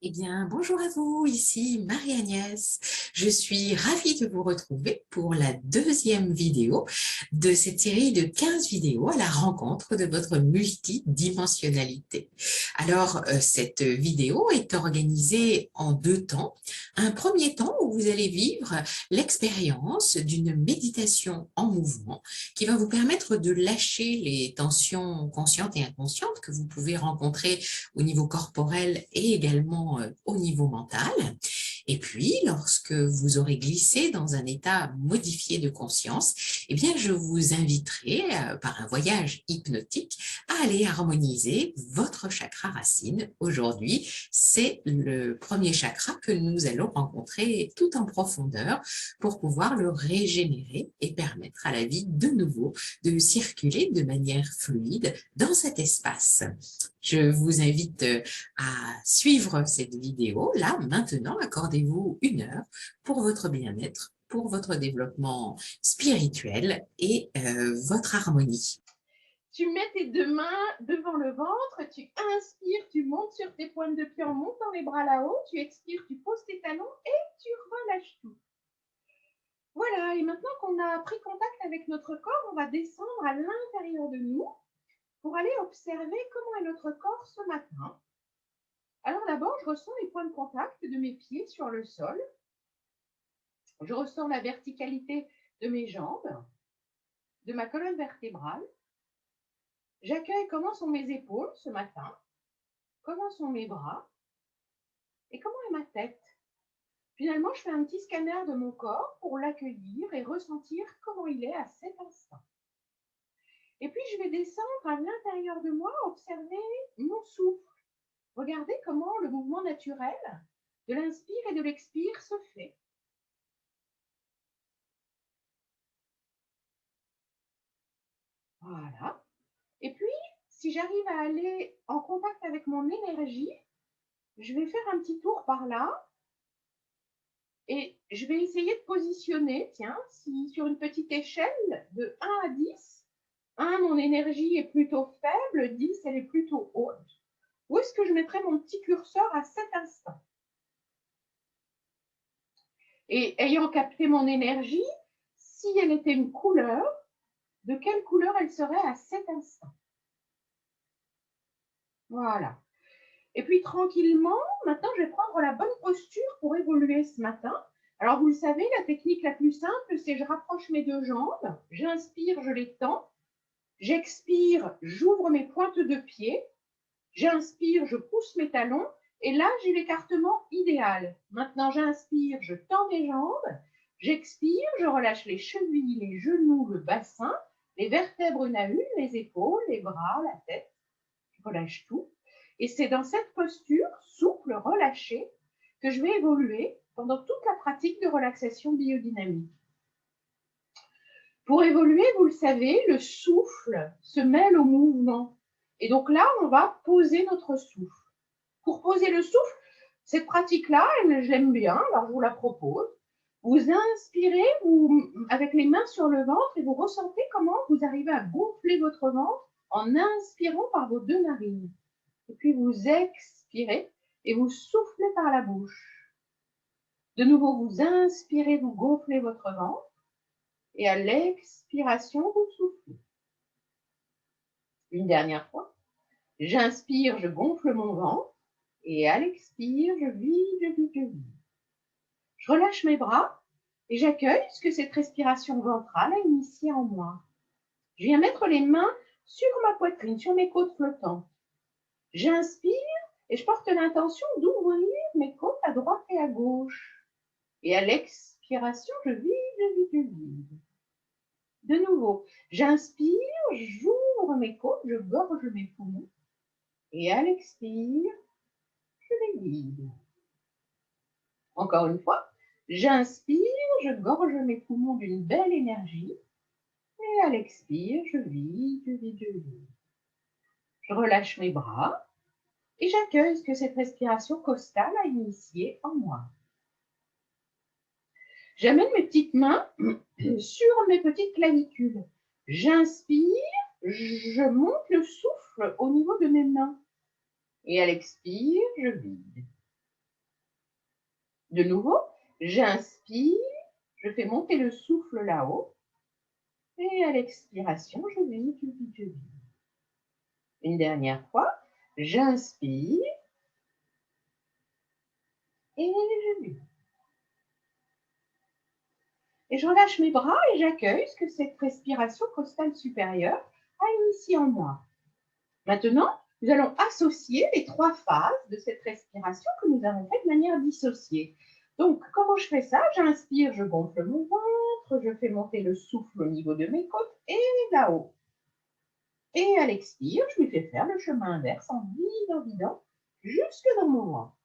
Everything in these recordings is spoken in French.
Eh bien, bonjour à vous, ici Marie-Agnès. Je suis ravie de vous retrouver pour la deuxième vidéo de cette série de 15 vidéos à la rencontre de votre multidimensionnalité. Alors, cette vidéo est organisée en deux temps. Un premier temps où vous allez vivre l'expérience d'une méditation en mouvement qui va vous permettre de lâcher les tensions conscientes et inconscientes que vous pouvez rencontrer au niveau corporel et également au niveau mental. Et puis, lorsque vous aurez glissé dans un état modifié de conscience, eh bien, je vous inviterai, par un voyage hypnotique, à aller harmoniser votre chakra racine. Aujourd'hui, c'est le premier chakra que nous allons rencontrer tout en profondeur pour pouvoir le régénérer et permettre à la vie de nouveau de circuler de manière fluide dans cet espace. Je vous invite à suivre cette vidéo. Là, maintenant, accordez-vous 1 heure pour votre bien-être, pour votre développement spirituel et votre harmonie. Tu mets tes deux mains devant le ventre, tu inspires, tu montes sur tes pointes de pied en montant les bras là-haut, tu expires, tu poses tes talons et tu relâches tout. Voilà, et maintenant qu'on a pris contact avec notre corps, on va descendre à l'intérieur de nous pour aller observer comment est notre corps ce matin. Alors d'abord, je ressens les points de contact de mes pieds sur le sol. Je ressens la verticalité de mes jambes, de ma colonne vertébrale. J'accueille comment sont mes épaules ce matin, comment sont mes bras et comment est ma tête. Finalement, je fais un petit scanner de mon corps pour l'accueillir et ressentir comment il est à cet instant. Et puis, je vais descendre à l'intérieur de moi, observer mon souffle. Regardez comment le mouvement naturel de l'inspire et de l'expire se fait. Voilà. Et puis, si j'arrive à aller en contact avec mon énergie, je vais faire un petit tour par là et je vais essayer de positionner, tiens, si sur une petite échelle de 1 à 10, 1, mon énergie est plutôt faible, 10, elle est plutôt haute. Où est-ce que je mettrai mon petit curseur à cet instant? Et ayant capté mon énergie, si elle était une couleur, de quelle couleur elle serait à cet instant? Voilà. Et puis tranquillement, maintenant, je vais prendre la bonne posture pour évoluer ce matin. Alors, vous le savez, la technique la plus simple, c'est je rapproche mes deux jambes, j'inspire, je les tends, j'expire, j'ouvre mes pointes de pied, j'inspire, je pousse mes talons, et là, j'ai l'écartement idéal. Maintenant, j'inspire, je tends mes jambes, j'expire, je relâche les chevilles, les genoux, le bassin, les vertèbres une à une, les épaules, les bras, la tête. Je relâche tout. Et c'est dans cette posture souple, relâchée, que je vais évoluer pendant toute la pratique de relaxation biodynamique. Pour évoluer, vous le savez, le souffle se mêle au mouvement. Et donc là, on va poser notre souffle. Pour poser le souffle, cette pratique-là, je l'aime bien, alors je vous la propose. Vous inspirez avec les mains sur le ventre et vous ressentez comment vous arrivez à gonfler votre ventre en inspirant par vos deux narines. Et puis vous expirez et vous soufflez par la bouche. De nouveau, vous inspirez, vous gonflez votre ventre et à l'expiration, vous soufflez. Une dernière fois. J'inspire, je gonfle mon ventre et à l'expire, je vide, je vide, je vide. Je relâche mes bras et j'accueille ce que cette respiration ventrale a initié en moi. Je viens mettre les mains sur ma poitrine, sur mes côtes flottantes. J'inspire et je porte l'intention d'ouvrir mes côtes à droite et à gauche. Et à l'expiration, je vide, je vide, je vide. De nouveau, j'inspire, j'ouvre mes côtes, je gorge mes poumons. Et à l'expire, je les vide. Encore une fois, j'inspire, je gorge mes poumons d'une belle énergie. Et à l'expire, je vide, je vide, je vide. Je relâche mes bras et j'accueille ce que cette respiration costale a initié en moi. J'amène mes petites mains sur mes petites clavicules. J'inspire, je monte le souffle au niveau de mes mains. Et à l'expire, je vide. De nouveau, j'inspire, je fais monter le souffle là-haut. Et à l'expiration, je vide, je vide, je vide. Une dernière fois, j'inspire et je vide. Et je relâche mes bras et j'accueille ce que cette respiration costale supérieure a initié en moi. Maintenant, nous allons associer les 3 phases de cette respiration que nous avons fait de manière dissociée. Donc, comment je fais ça? J'inspire, je gonfle mon ventre, je fais monter le souffle au niveau de mes côtes et là-haut. Et à l'expire, je lui fais faire le chemin inverse en vidant jusque dans mon ventre.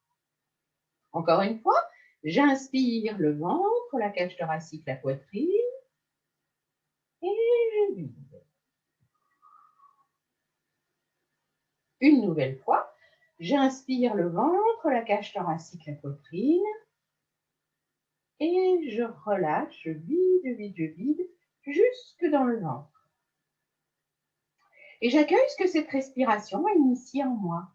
Encore une fois, j'inspire le ventre, la cage thoracique, la poitrine et je vide. Une nouvelle fois, j'inspire le ventre, la cage thoracique, la poitrine et je relâche, je vide jusque dans le ventre. Et j'accueille ce que cette respiration a initié en moi.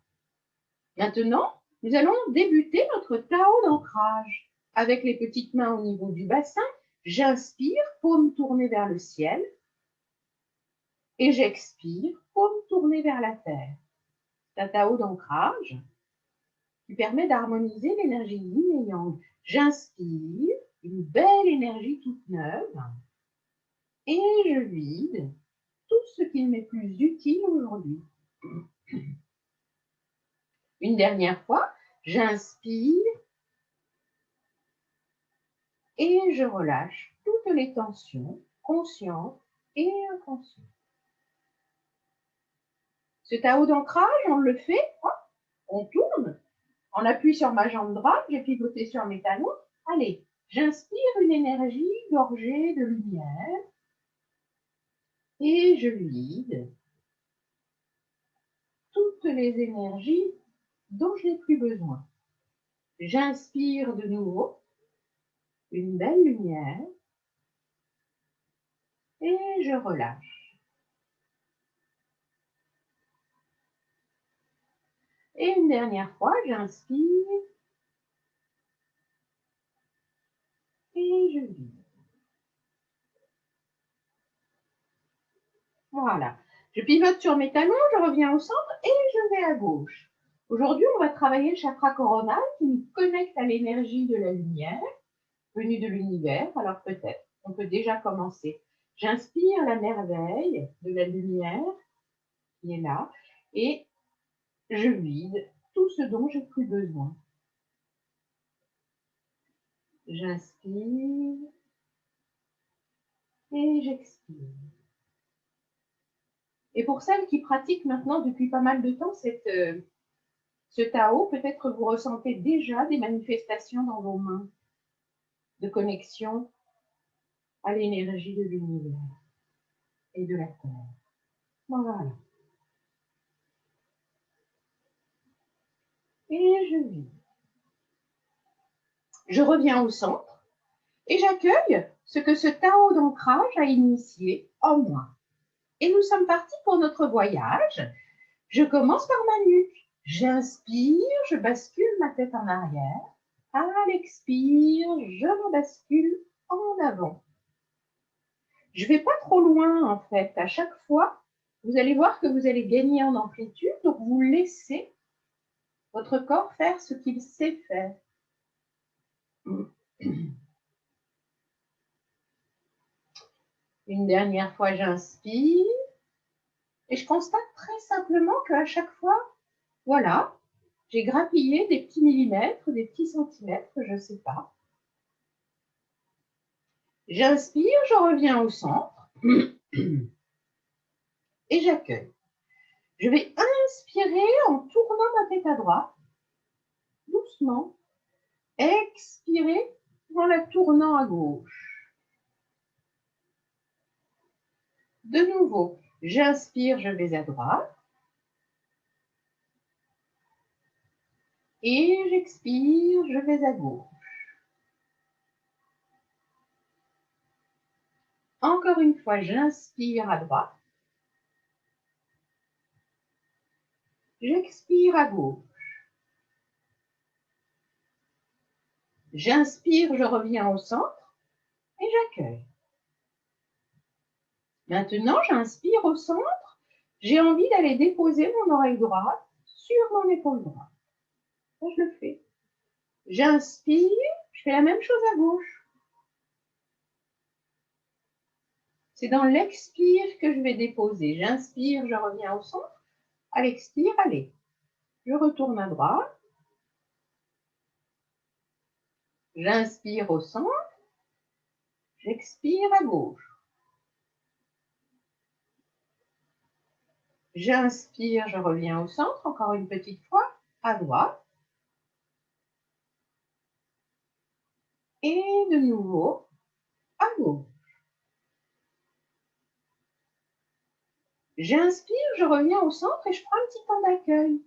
Maintenant, nous allons débuter notre Tao d'ancrage. Avec les petites mains au niveau du bassin, j'inspire, paume tournée vers le ciel. Et j'expire, paume tournée vers la terre. C'est un Tao d'ancrage qui permet d'harmoniser l'énergie yin et yang. J'inspire, une belle énergie toute neuve. Et je vide tout ce qui m'est plus utile aujourd'hui. Une dernière fois, j'inspire et je relâche toutes les tensions, conscientes et inconscientes. Ce Tao d'ancrage, on le fait, on tourne, on appuie sur ma jambe droite, j'ai pivoté sur mes talons. Allez, j'inspire une énergie gorgée de lumière et je vide toutes les énergies dont je n'ai plus besoin. J'inspire de nouveau une belle lumière et je relâche. Et une dernière fois, j'inspire et je vide. Voilà. Je pivote sur mes talons, je reviens au centre et je vais à gauche. Aujourd'hui, on va travailler le chakra coronal qui nous connecte à l'énergie de la lumière venue de l'univers. Alors peut-être, on peut déjà commencer. J'inspire la merveille de la lumière qui est là et je vide tout ce dont j'ai plus besoin. J'inspire et j'expire. Et pour celles qui pratiquent maintenant depuis pas mal de temps ce Tao, peut-être vous ressentez déjà des manifestations dans vos mains de connexion à l'énergie de l'univers et de la Terre. Voilà. Et je vis. Je reviens au centre et j'accueille ce que ce Tao d'ancrage a initié en moi. Et nous sommes partis pour notre voyage. Je commence par ma nuque. J'inspire, je bascule ma tête en arrière. À l'expire, je me bascule en avant. Je ne vais pas trop loin en fait. À chaque fois, vous allez voir que vous allez gagner en amplitude. Donc, vous laissez votre corps faire ce qu'il sait faire. Une dernière fois, j'inspire. Et je constate très simplement qu'à chaque fois, voilà, j'ai grappillé des petits millimètres, des petits centimètres, je ne sais pas. J'inspire, je reviens au centre et j'accueille. Je vais inspirer en tournant ma tête à droite, doucement. Expirer en la tournant à gauche. De nouveau, j'inspire, je vais à droite. Et j'expire, je vais à gauche. Encore une fois, j'inspire à droite. J'expire à gauche. J'inspire, je reviens au centre et j'accueille. Maintenant, j'inspire au centre. J'ai envie d'aller déposer mon oreille droite sur mon épaule droite. Ça, je le fais. J'inspire, je fais la même chose à gauche. C'est dans l'expire que je vais déposer. J'inspire, je reviens au centre. À l'expire, allez. Je retourne à droite. J'inspire au centre. J'expire à gauche. J'inspire, je reviens au centre. Encore une petite fois. À droite. Et de nouveau, à gauche. J'inspire, je reviens au centre et je prends un petit temps d'accueil.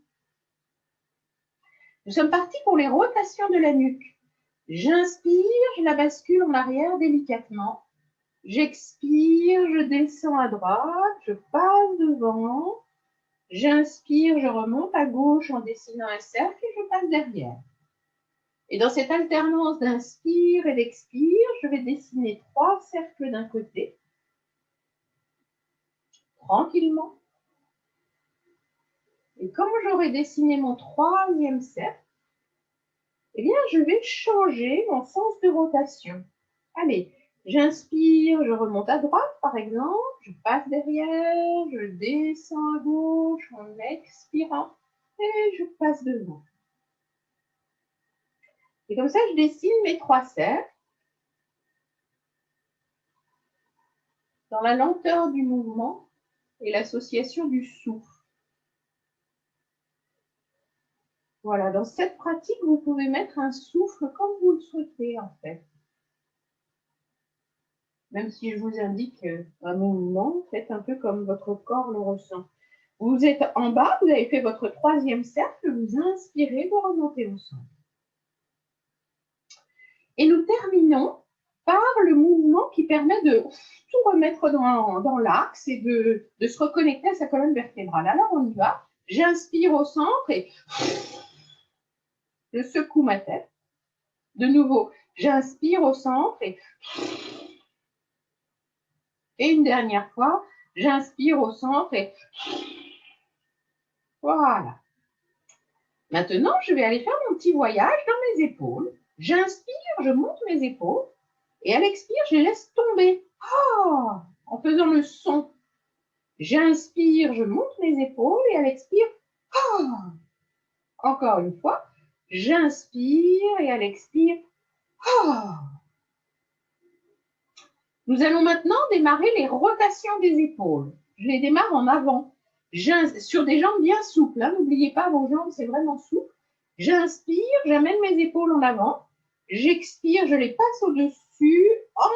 Nous sommes partis pour les rotations de la nuque. J'inspire, je la bascule en arrière délicatement. J'expire, je descends à droite, je passe devant. J'inspire, je remonte à gauche en dessinant un cercle et je passe derrière. Et dans cette alternance d'inspire et d'expire, je vais dessiner 3 cercles d'un côté, tranquillement. Et comme j'aurai dessiné mon 3e cercle, eh bien, je vais changer mon sens de rotation. Allez, j'inspire, je remonte à droite, par exemple, je passe derrière, je descends à gauche en expirant et je passe devant. Et comme ça, je dessine mes 3 cercles dans la lenteur du mouvement et l'association du souffle. Voilà, dans cette pratique, vous pouvez mettre un souffle comme vous le souhaitez, en fait. Même si je vous indique un mouvement, faites un peu comme votre corps le ressent. Vous êtes en bas, vous avez fait votre 3e cercle, vous inspirez, vous remontez au centre. Et nous terminons par le mouvement qui permet de tout remettre dans l'axe et de se reconnecter à sa colonne vertébrale. Alors, on y va. J'inspire au centre et je secoue ma tête. De nouveau, j'inspire au centre et une dernière fois, j'inspire au centre et voilà. Maintenant, je vais aller faire mon petit voyage dans mes épaules. J'inspire, je monte mes épaules et à l'expire, je les laisse tomber. Oh, en faisant le son. J'inspire, je monte mes épaules et à l'expire, oh, encore une fois, j'inspire et à l'expire, oh. Nous allons maintenant démarrer les rotations des épaules. Je les démarre en avant, sur des jambes bien souples. Hein. N'oubliez pas, vos jambes, c'est vraiment souple. J'inspire, j'amène mes épaules en avant. J'expire, je les passe au-dessus en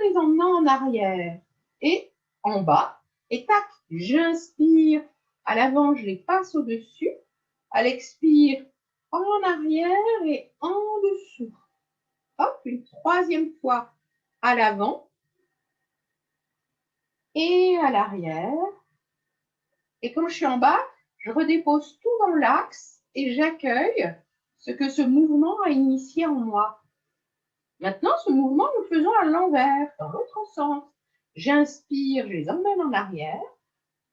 les emmenant en arrière et en bas. Et tac, j'inspire à l'avant, je les passe au-dessus. À l'expire, en arrière et en dessous. Hop, une 3e fois à l'avant et à l'arrière. Et quand je suis en bas, je redépose tout dans l'axe et j'accueille ce que ce mouvement a initié en moi. Maintenant, ce mouvement, nous le faisons à l'envers, dans l'autre sens. J'inspire, je les emmène en arrière.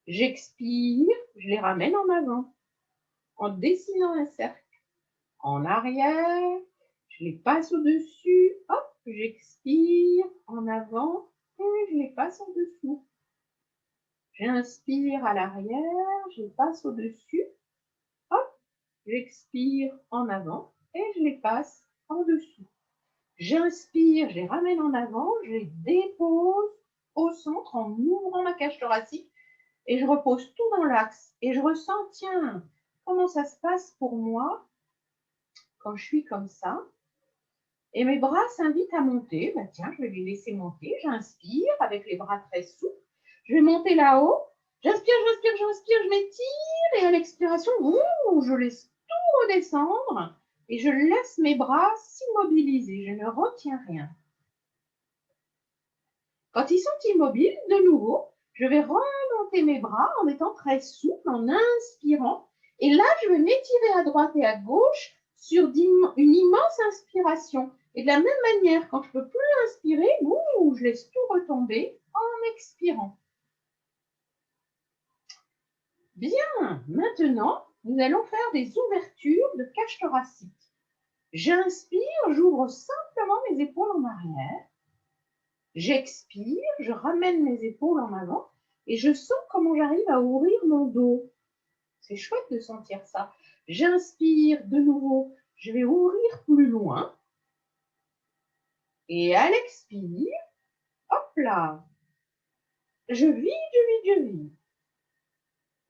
J'expire, je les ramène en avant. En dessinant un cercle. En arrière, je les passe au-dessus. Hop, j'expire en avant et je les passe en dessous. J'inspire à l'arrière, je les passe au-dessus. Hop, j'expire en avant et je les passe en dessous. J'inspire, je les ramène en avant, je les dépose au centre en ouvrant ma cage thoracique et je repose tout dans l'axe. Et je ressens, tiens, comment ça se passe pour moi quand je suis comme ça. Et mes bras s'invitent à monter. Ben tiens, je vais les laisser monter. J'inspire avec les bras très souples. Je vais monter là-haut. J'inspire, j'inspire, j'inspire, je m'étire. Et à l'expiration, je laisse tout redescendre. Et je laisse mes bras s'immobiliser. Je ne retiens rien. Quand ils sont immobiles, de nouveau, je vais remonter mes bras en étant très souple, en inspirant. Et là, je vais m'étirer à droite et à gauche sur une immense inspiration. Et de la même manière, quand je ne peux plus inspirer, je laisse tout retomber en expirant. Bien, maintenant, nous allons faire des ouvertures de cage thoracique. J'inspire, j'ouvre simplement mes épaules en arrière. J'expire, je ramène mes épaules en avant et je sens comment j'arrive à ouvrir mon dos. C'est chouette de sentir ça. J'inspire de nouveau, je vais ouvrir plus loin. Et à l'expire, hop là, je vide.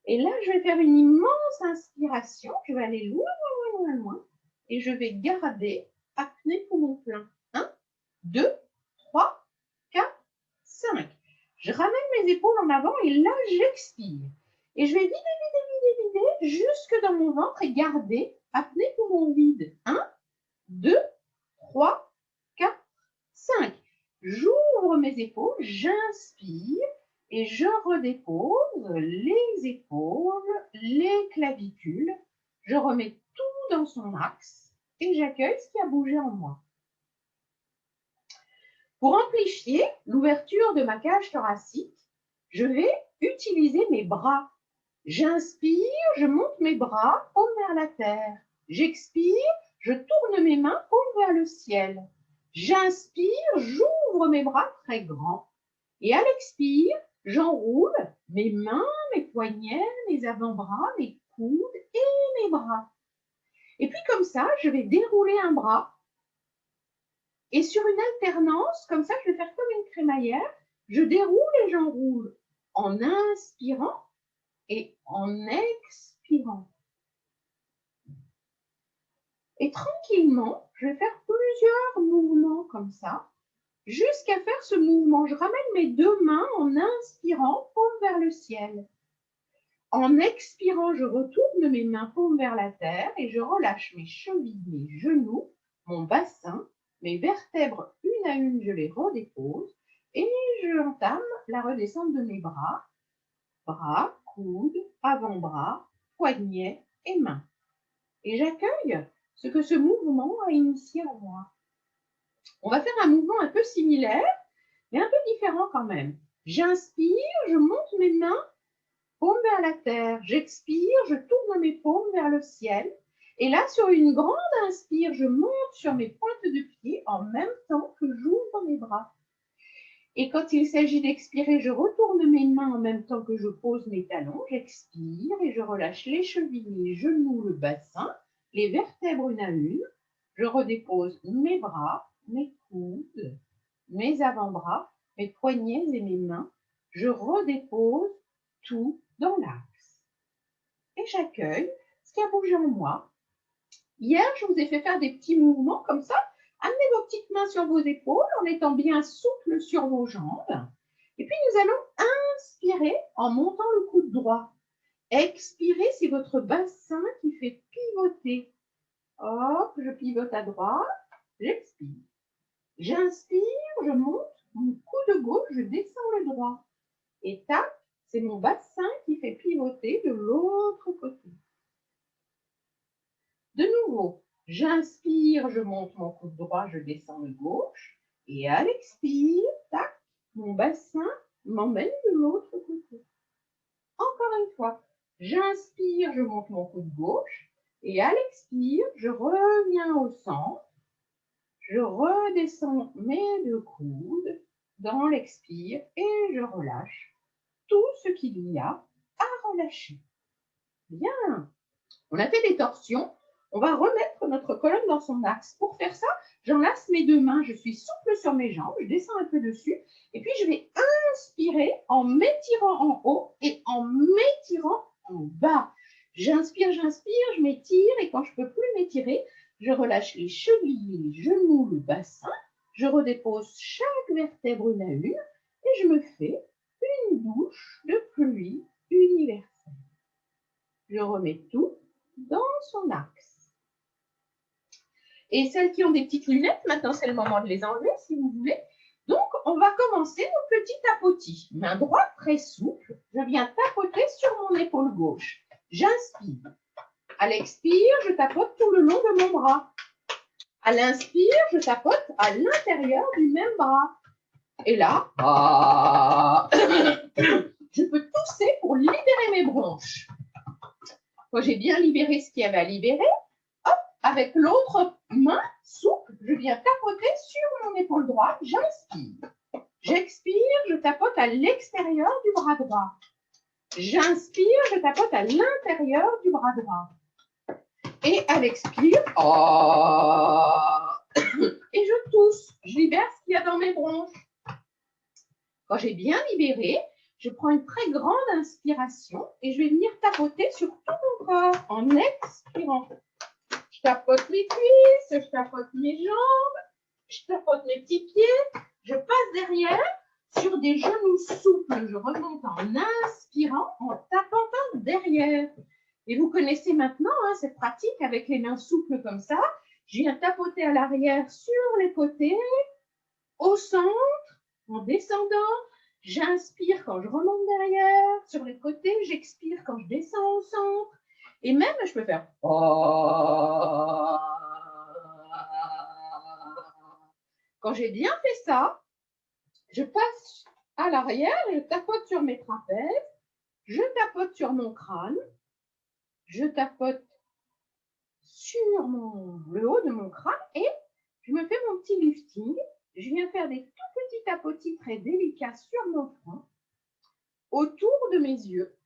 Et là, je vais faire une immense inspiration. Je vais aller loin. Et je vais garder apnée poumon plein. 1, 2, 3, 4, 5. Je ramène mes épaules en avant et là, j'expire. Et je vais vider jusque dans mon ventre et garder apnée poumon vide. 1, 2, 3, 4, 5. J'ouvre mes épaules, j'inspire et je redépose les épaules, les clavicules. Je remets tout dans son axe et j'accueille ce qui a bougé en moi. Pour amplifier l'ouverture de ma cage thoracique, je vais utiliser mes bras. J'inspire, je monte mes bras, paume vers la terre. J'expire, je tourne mes mains, paume vers le ciel. J'inspire, j'ouvre mes bras très grands. Et à l'expire, j'enroule mes mains, mes poignets, mes avant-bras, mes coudes et mes bras. Et puis comme ça, je vais dérouler un bras. Et sur une alternance, comme ça, je vais faire comme une crémaillère. Je déroule et j'enroule en inspirant et en expirant. Et tranquillement, je vais faire plusieurs mouvements comme ça, jusqu'à faire ce mouvement. Je ramène mes deux mains en inspirant, paume vers le ciel. En expirant, je retourne mes mains paume vers la terre et je relâche mes chevilles, mes genoux, mon bassin, mes vertèbres une à une, je les redépose et je entame la redescente de mes bras, coudes, avant-bras, poignets et mains. Et j'accueille ce que ce mouvement a initié en moi. On va faire un mouvement un peu similaire, mais un peu différent quand même. J'inspire, je monte mes mains, paume vers la terre. J'expire, je tourne mes paumes vers le ciel. Et là, sur une grande inspire, je monte sur mes pointes de pied en même temps que j'ouvre mes bras. Et quand il s'agit d'expirer, je retourne mes mains en même temps que je pose mes talons. J'expire et je relâche les chevilles, les genoux, le bassin, les vertèbres une à une. Je redépose mes bras, mes coudes, mes avant-bras, mes poignets et mes mains. Je redépose tout dans l'axe. Et j'accueille ce qui a bougé en moi. Hier, je vous ai fait faire des petits mouvements comme ça. Amenez vos petites mains sur vos épaules en étant bien souple sur vos jambes. Et puis, nous allons inspirer en montant le coude droit. Expirez, c'est votre bassin qui fait pivoter. Hop, je pivote à droite, j'expire. J'inspire, je monte mon coude gauche, je descends le droit. Et tac, c'est mon bassin qui fait pivoter de l'autre côté. De nouveau, j'inspire, je monte mon coude droit, je descends le gauche. Et à l'expire, tac, mon bassin m'emmène de l'autre côté. Encore une fois, j'inspire, je monte mon coude gauche. Et à l'expire, je reviens au centre. Je redescends mes deux coudes dans l'expire et je relâche tout ce qu'il y a à relâcher. Bien, on a fait des torsions. On va remettre notre colonne dans son axe. Pour faire ça, j'enlace mes deux mains, je suis souple sur mes jambes, je descends un peu dessus et puis je vais inspirer en m'étirant en haut et en m'étirant en bas. J'inspire, je m'étire et quand je ne peux plus m'étirer, je relâche les chevilles, les genoux, le bassin. Je redépose chaque vertèbre une à une et je me fais une douche de pluie universelle. Je remets tout dans son axe. Et celles qui ont des petites lunettes, maintenant c'est le moment de les enlever si vous voulez. Donc, on va commencer nos petits tapotis. Main droite très souple, je viens tapoter sur mon épaule gauche. J'inspire. À l'expire, je tapote tout le long de mon bras. À l'inspire, je tapote à l'intérieur du même bras. Et là, je peux tousser pour libérer mes bronches. Quand j'ai bien libéré ce qu'il y avait à libérer, hop, avec l'autre main souple, je viens tapoter sur mon épaule droite, j'inspire. J'expire, je tapote à l'extérieur du bras droit. J'inspire, je tapote à l'intérieur du bras droit. Et à l'expire, et je tousse. Je libère ce qu'il y a dans mes bronches. Quand j'ai bien libéré, je prends une très grande inspiration et je vais venir tapoter sur tout mon corps en expirant. Je tapote mes cuisses, je tapote mes jambes, je tapote mes petits pieds, je passe derrière sur des genoux souples. Je remonte en inspirant, en tapotant derrière. Et vous connaissez maintenant cette pratique avec les mains souples comme ça. Je viens tapoter à l'arrière sur les côtés, au centre, en descendant. J'inspire quand je remonte derrière, sur les côtés. J'expire quand je descends au centre. Et même, je peux faire Quand j'ai bien fait ça, je passe à l'arrière, je tapote sur mes trapèzes, je tapote sur mon crâne, je tapote sur le haut de mon crâne et je me fais mon petit lifting. Je viens faire des tout petits tapotis très délicats sur mon front, autour de mes yeux.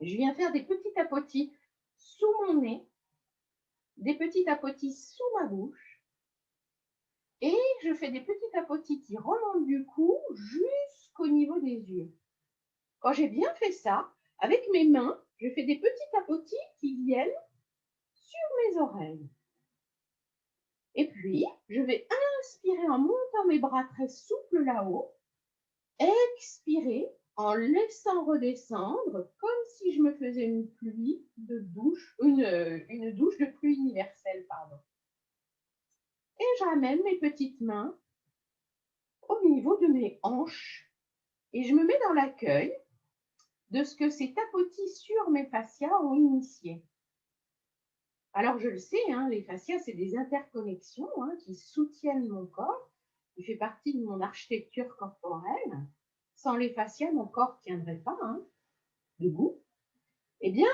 Je viens faire des petits tapotis sous mon nez, des petits tapotis sous ma bouche. Et je fais des petits tapotis qui remontent du cou jusqu'au niveau des yeux. Quand j'ai bien fait ça, avec mes mains, je fais des petits tapotis qui viennent sur mes oreilles. Et puis, je vais inspirer en montant mes bras très souples là-haut, expirer en laissant redescendre comme si je me faisais une douche de pluie universelle, pardon. Et je ramène mes petites mains au niveau de mes hanches et je me mets dans l'accueil de ce que ces tapotis sur mes fascias ont initié. Alors je le sais, les fascias, c'est des interconnexions qui soutiennent mon corps, qui fait partie de mon architecture corporelle. Sans les fascias, mon corps ne tiendrait pas debout. Eh bien,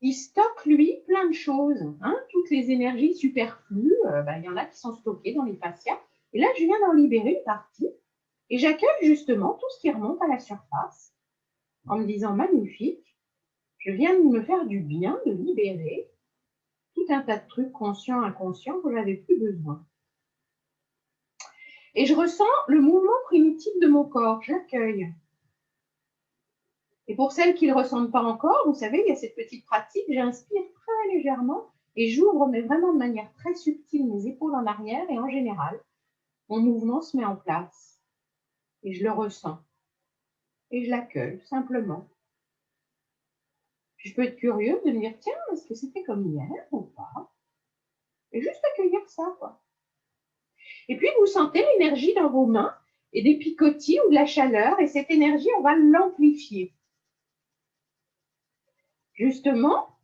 il stocke, lui, plein de choses. Toutes les énergies superflues, il y en a qui sont stockées dans les fascias. Et là, je viens d'en libérer une partie. Et j'accueille justement tout ce qui remonte à la surface en me disant magnifique, je viens de me faire du bien, de libérer tout un tas de trucs conscients, inconscients que j'avais plus besoin. Et je ressens le mouvement primitif de mon corps, j'accueille. Et pour celles qui ne le ressentent pas encore, vous savez, il y a cette petite pratique, j'inspire très légèrement et j'ouvre, mais vraiment de manière très subtile, mes épaules en arrière et en général, mon mouvement se met en place. Et je le ressens. Et je l'accueille, simplement. Je peux être curieuse de me dire, tiens, est-ce que c'était comme hier ou pas? Et juste accueillir ça, quoi. Et puis, vous sentez l'énergie dans vos mains et des picotis ou de la chaleur. Et cette énergie, on va l'amplifier. Justement,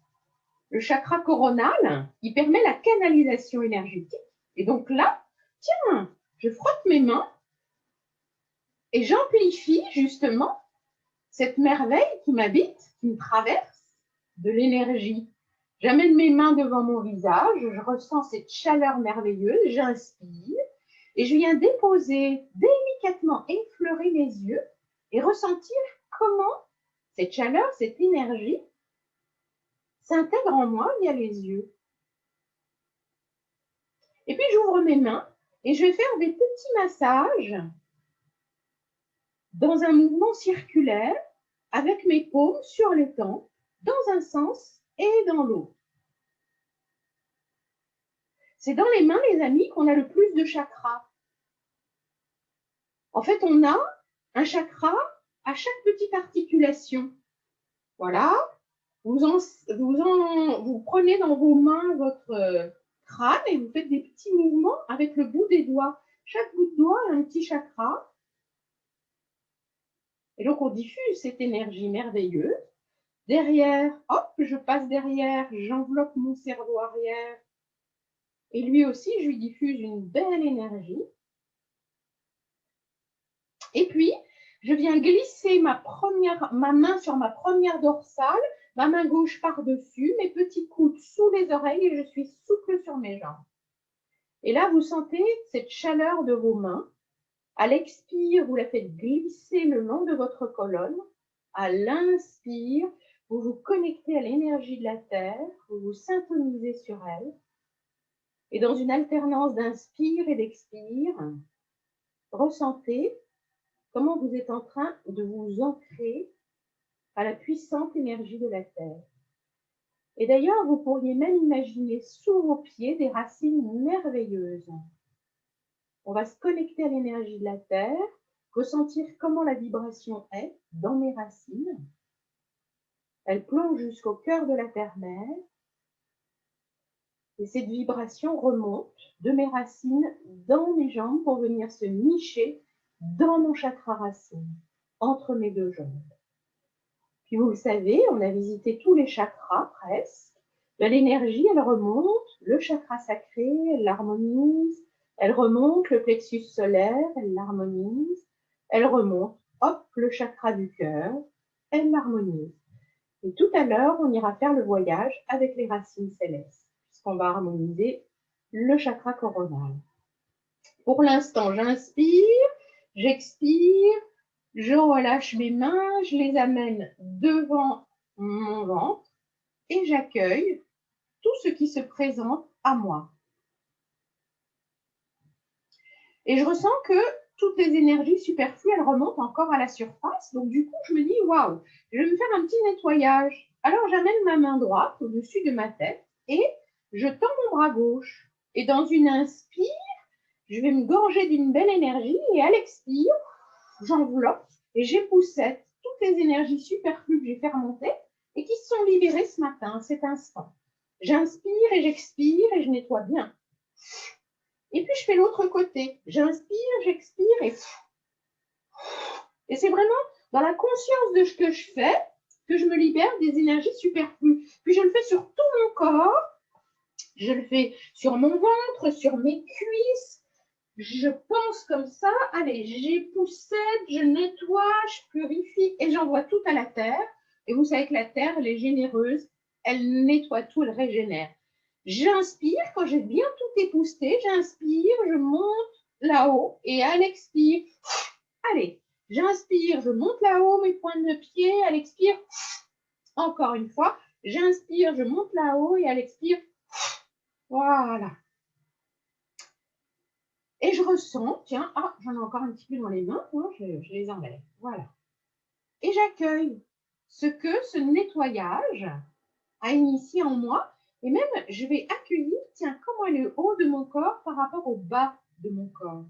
le chakra coronal, il permet la canalisation énergétique. Et donc là, tiens, je frotte mes mains et j'amplifie justement cette merveille qui m'habite, qui me traverse de l'énergie. J'amène mes mains devant mon visage, je ressens cette chaleur merveilleuse, j'inspire et je viens déposer délicatement, effleurer mes yeux et ressentir comment cette chaleur, cette énergie s'intègre en moi via les yeux. Et puis j'ouvre mes mains et je vais faire des petits massages dans un mouvement circulaire avec mes paumes sur les tempes, dans un sens et dans l'autre. C'est dans les mains, les amis, qu'on a le plus de chakras. En fait, on a un chakra à chaque petite articulation. Voilà. Vous prenez dans vos mains votre crâne et vous faites des petits mouvements avec le bout des doigts. Chaque bout de doigt a un petit chakra. Et donc, on diffuse cette énergie merveilleuse. Derrière, hop, je passe derrière, j'enveloppe mon cerveau arrière Et lui aussi, je lui diffuse une belle énergie. Et puis, je viens glisser ma main sur ma première dorsale, ma main gauche par-dessus, mes petits coudes sous les oreilles et je suis souple sur mes jambes. Et là, vous sentez cette chaleur de vos mains. À l'expire, vous la faites glisser le long de votre colonne. À l'inspire, vous vous connectez à l'énergie de la Terre, vous vous syntonisez sur elle. Et dans une alternance d'inspire et d'expire, ressentez comment vous êtes en train de vous ancrer à la puissante énergie de la Terre. Et d'ailleurs, vous pourriez même imaginer sous vos pieds des racines merveilleuses. On va se connecter à l'énergie de la Terre, ressentir comment la vibration est dans mes racines. Elle plonge jusqu'au cœur de la terre-mère. Et cette vibration remonte de mes racines dans mes jambes pour venir se nicher dans mon chakra racine, entre mes deux jambes. Puis vous le savez, on a visité tous les chakras presque. L'énergie, elle remonte, le chakra sacré, elle l'harmonise, elle remonte le plexus solaire, elle l'harmonise, elle remonte, hop, le chakra du cœur, elle l'harmonise. Et tout à l'heure, on ira faire le voyage avec les racines célestes, puisqu'on va harmoniser le chakra coronal. Pour l'instant, j'inspire, j'expire, je relâche mes mains, je les amène devant mon ventre et j'accueille tout ce qui se présente à moi. Et je ressens que toutes les énergies superflues, elles remontent encore à la surface. Donc du coup, je me dis, waouh, je vais me faire un petit nettoyage. Alors j'amène ma main droite au-dessus de ma tête et je tends mon bras gauche. Et dans une inspire, je vais me gorger d'une belle énergie et à l'expire, j'enveloppe et j'époussette toutes les énergies superflues que j'ai fait remonter et qui se sont libérées ce matin, à cet instant. J'inspire et j'expire et je nettoie bien. Et puis je fais l'autre côté. J'inspire, j'expire et c'est vraiment dans la conscience de ce que je fais que je me libère des énergies superflues. Puis je le fais sur tout mon corps. Je le fais sur mon ventre, sur mes cuisses. Je pense comme ça. Allez, j'époussette, je nettoie, je purifie et j'envoie tout à la terre. Et vous savez que la terre, elle est généreuse. Elle nettoie tout, elle régénère. J'inspire, quand j'ai bien tout épousseté, j'inspire, je monte là-haut et à l'expire, allez, j'inspire, je monte là-haut mes pointes de pied, à l'expire, encore une fois, j'inspire, je monte là-haut et à l'expire, voilà. Et je ressens, tiens, ah, j'en ai encore un petit peu dans les mains, hein, je les enlève, voilà. Et j'accueille ce que ce nettoyage a initié en moi. Et même, je vais accueillir, tiens, comment est le haut de mon corps par rapport au bas de mon corps.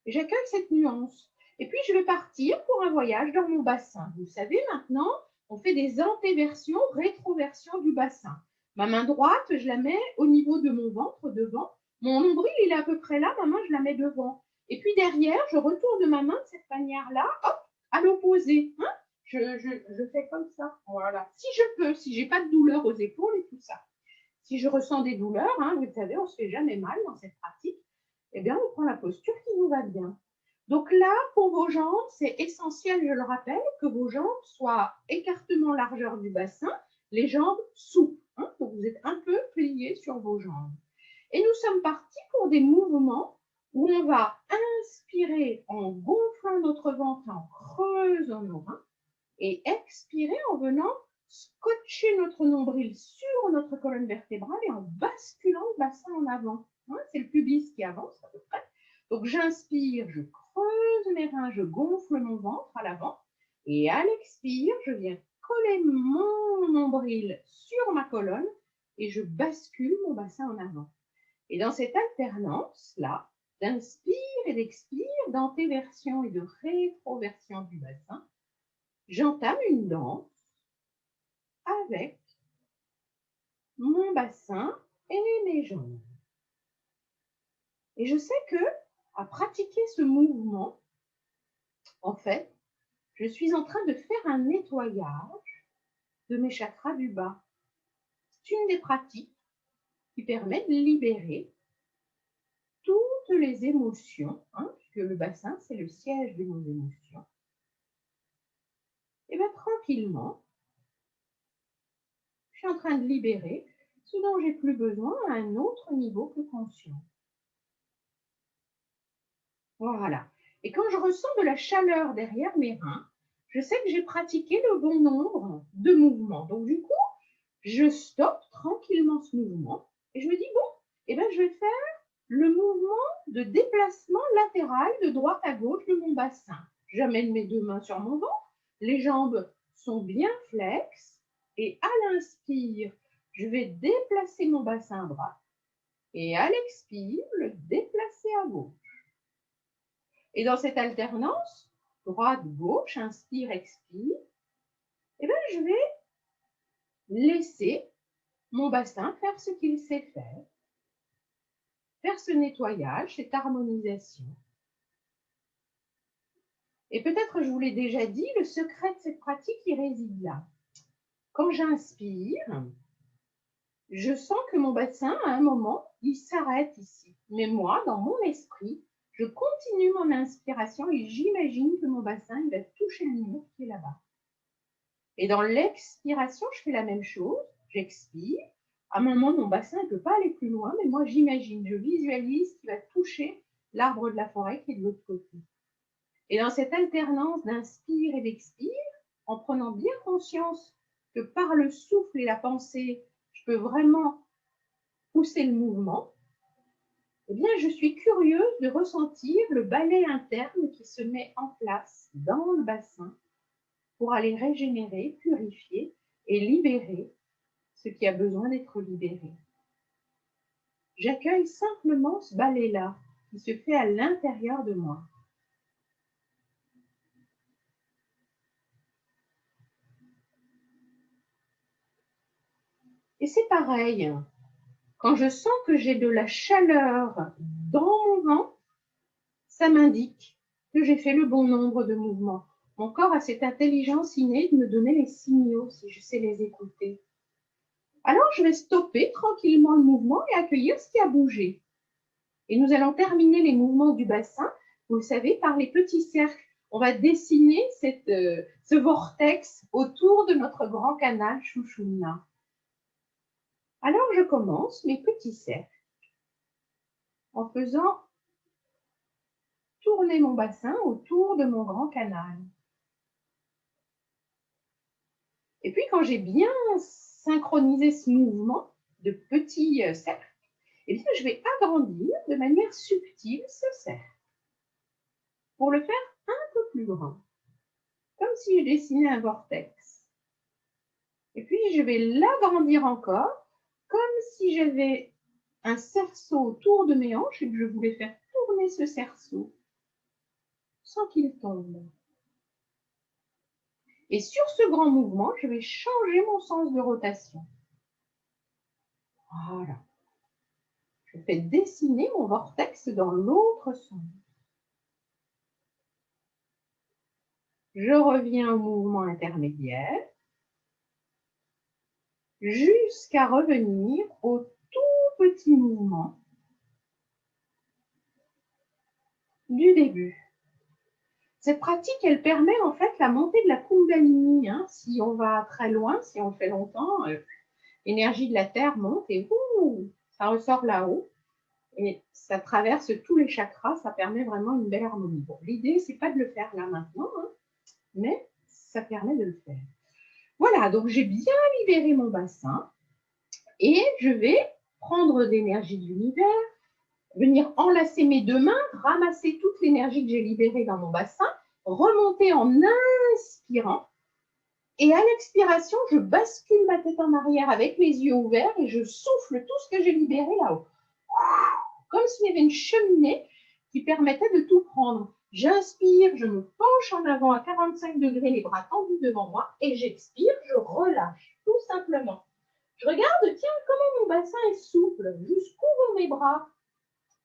Et j'accueille cette nuance. Et puis, je vais partir pour un voyage dans mon bassin. Vous savez, maintenant, on fait des antéversions, rétroversions du bassin. Ma main droite, je la mets au niveau de mon ventre, devant. Mon nombril, il est à peu près là. Ma main, je la mets devant. Et puis derrière, je retourne ma main de cette manière-là, hop, à l'opposé. Hein, je fais comme ça. Voilà. Si je peux, si j'ai pas de douleur aux épaules et tout ça. Si je ressens des douleurs, hein, vous savez, on ne se fait jamais mal dans cette pratique, eh bien, on prend la posture qui nous va bien. Donc là, pour vos jambes, c'est essentiel, je le rappelle, que vos jambes soient écartement largeur du bassin, les jambes souples. Hein, donc vous êtes un peu pliés sur vos jambes. Et nous sommes partis pour des mouvements où on va inspirer en gonflant notre ventre, en creusant nos reins, et expirer en venant scotcher notre nombril sur notre colonne vertébrale et en basculant le bassin en avant. Hein, c'est le pubis qui avance à peu près. Donc j'inspire, je creuse mes reins, je gonfle mon ventre à l'avant et à l'expire, je viens coller mon nombril sur ma colonne et je bascule mon bassin en avant. Et dans cette alternance-là, d'inspire et d'expire, d'antéversion et de rétroversion du bassin, j'entame une danse avec mon bassin et mes jambes. Et je sais que à pratiquer ce mouvement, en fait, je suis en train de faire un nettoyage de mes chakras du bas. C'est une des pratiques qui permet de libérer toutes les émotions, hein, puisque le bassin, c'est le siège de nos émotions. Et bien tranquillement, je suis en train de libérer ce dont j'ai plus besoin à un autre niveau que conscient. Voilà. Et quand je ressens de la chaleur derrière mes reins, je sais que j'ai pratiqué le bon nombre de mouvements. Donc du coup, je stoppe tranquillement ce mouvement et je me dis, bon, eh ben, je vais faire le mouvement de déplacement latéral de droite à gauche de mon bassin. J'amène mes deux mains sur mon ventre, les jambes sont bien flexes et à l'inspire, je vais déplacer mon bassin à droite et à l'expire, le déplacer à gauche. Et dans cette alternance, droite-gauche, inspire, expire, eh bien, je vais laisser mon bassin faire ce qu'il sait faire ce nettoyage, cette harmonisation. Et peut-être, je vous l'ai déjà dit, le secret de cette pratique, il réside là. Quand j'inspire, je sens que mon bassin, à un moment, il s'arrête ici. Mais moi, dans mon esprit, je continue mon inspiration et j'imagine que mon bassin, il va toucher le mur qui est là-bas. Et dans l'expiration, je fais la même chose. J'expire. À un moment, mon bassin ne peut pas aller plus loin, mais moi, j'imagine, je visualise qu'il va toucher l'arbre de la forêt qui est de l'autre côté. Et dans cette alternance d'inspire et d'expire, en prenant bien conscience que par le souffle et la pensée, je peux vraiment pousser le mouvement, eh bien, je suis curieuse de ressentir le balai interne qui se met en place dans le bassin pour aller régénérer, purifier et libérer ce qui a besoin d'être libéré. J'accueille simplement ce balai-là qui se fait à l'intérieur de moi. Et c'est pareil, quand je sens que j'ai de la chaleur dans mon ventre, ça m'indique que j'ai fait le bon nombre de mouvements. Mon corps a cette intelligence innée de me donner les signaux si je sais les écouter. Alors, je vais stopper tranquillement le mouvement et accueillir ce qui a bougé. Et nous allons terminer les mouvements du bassin, vous le savez, par les petits cercles. On va dessiner ce vortex autour de notre grand canal Sushumna. Alors, je commence mes petits cercles en faisant tourner mon bassin autour de mon grand canal. Et puis, quand j'ai bien synchronisé ce mouvement de petits cercles, eh bien, je vais agrandir de manière subtile ce cercle pour le faire un peu plus grand, comme si je dessinais un vortex. Et puis, je vais l'agrandir encore, comme si j'avais un cerceau autour de mes hanches et que je voulais faire tourner ce cerceau sans qu'il tombe. Et sur ce grand mouvement, je vais changer mon sens de rotation. Voilà. Je fais dessiner mon vortex dans l'autre sens. Je reviens au mouvement intermédiaire jusqu'à revenir au tout petit mouvement du début. Cette pratique, elle permet en fait la montée de la Kundalini. Si on va très loin, si on le fait longtemps, l'énergie de la Terre monte et ça ressort là-haut. Et ça traverse tous les chakras, ça permet vraiment une belle harmonie. Bon, l'idée, c'est pas de le faire là maintenant, mais ça permet de le faire. Voilà, donc j'ai bien libéré mon bassin et je vais prendre l'énergie de l'univers, venir enlacer mes deux mains, ramasser toute l'énergie que j'ai libérée dans mon bassin, remonter en inspirant. Et à l'expiration, je bascule ma tête en arrière avec mes yeux ouverts et je souffle tout ce que j'ai libéré là-haut. Comme s'il y avait une cheminée qui permettait de tout prendre. J'inspire, je me penche en avant à 45 degrés, les bras tendus devant moi, et j'expire, je relâche, tout simplement. Je regarde, tiens, comment mon bassin est souple, jusqu'où vont mes bras.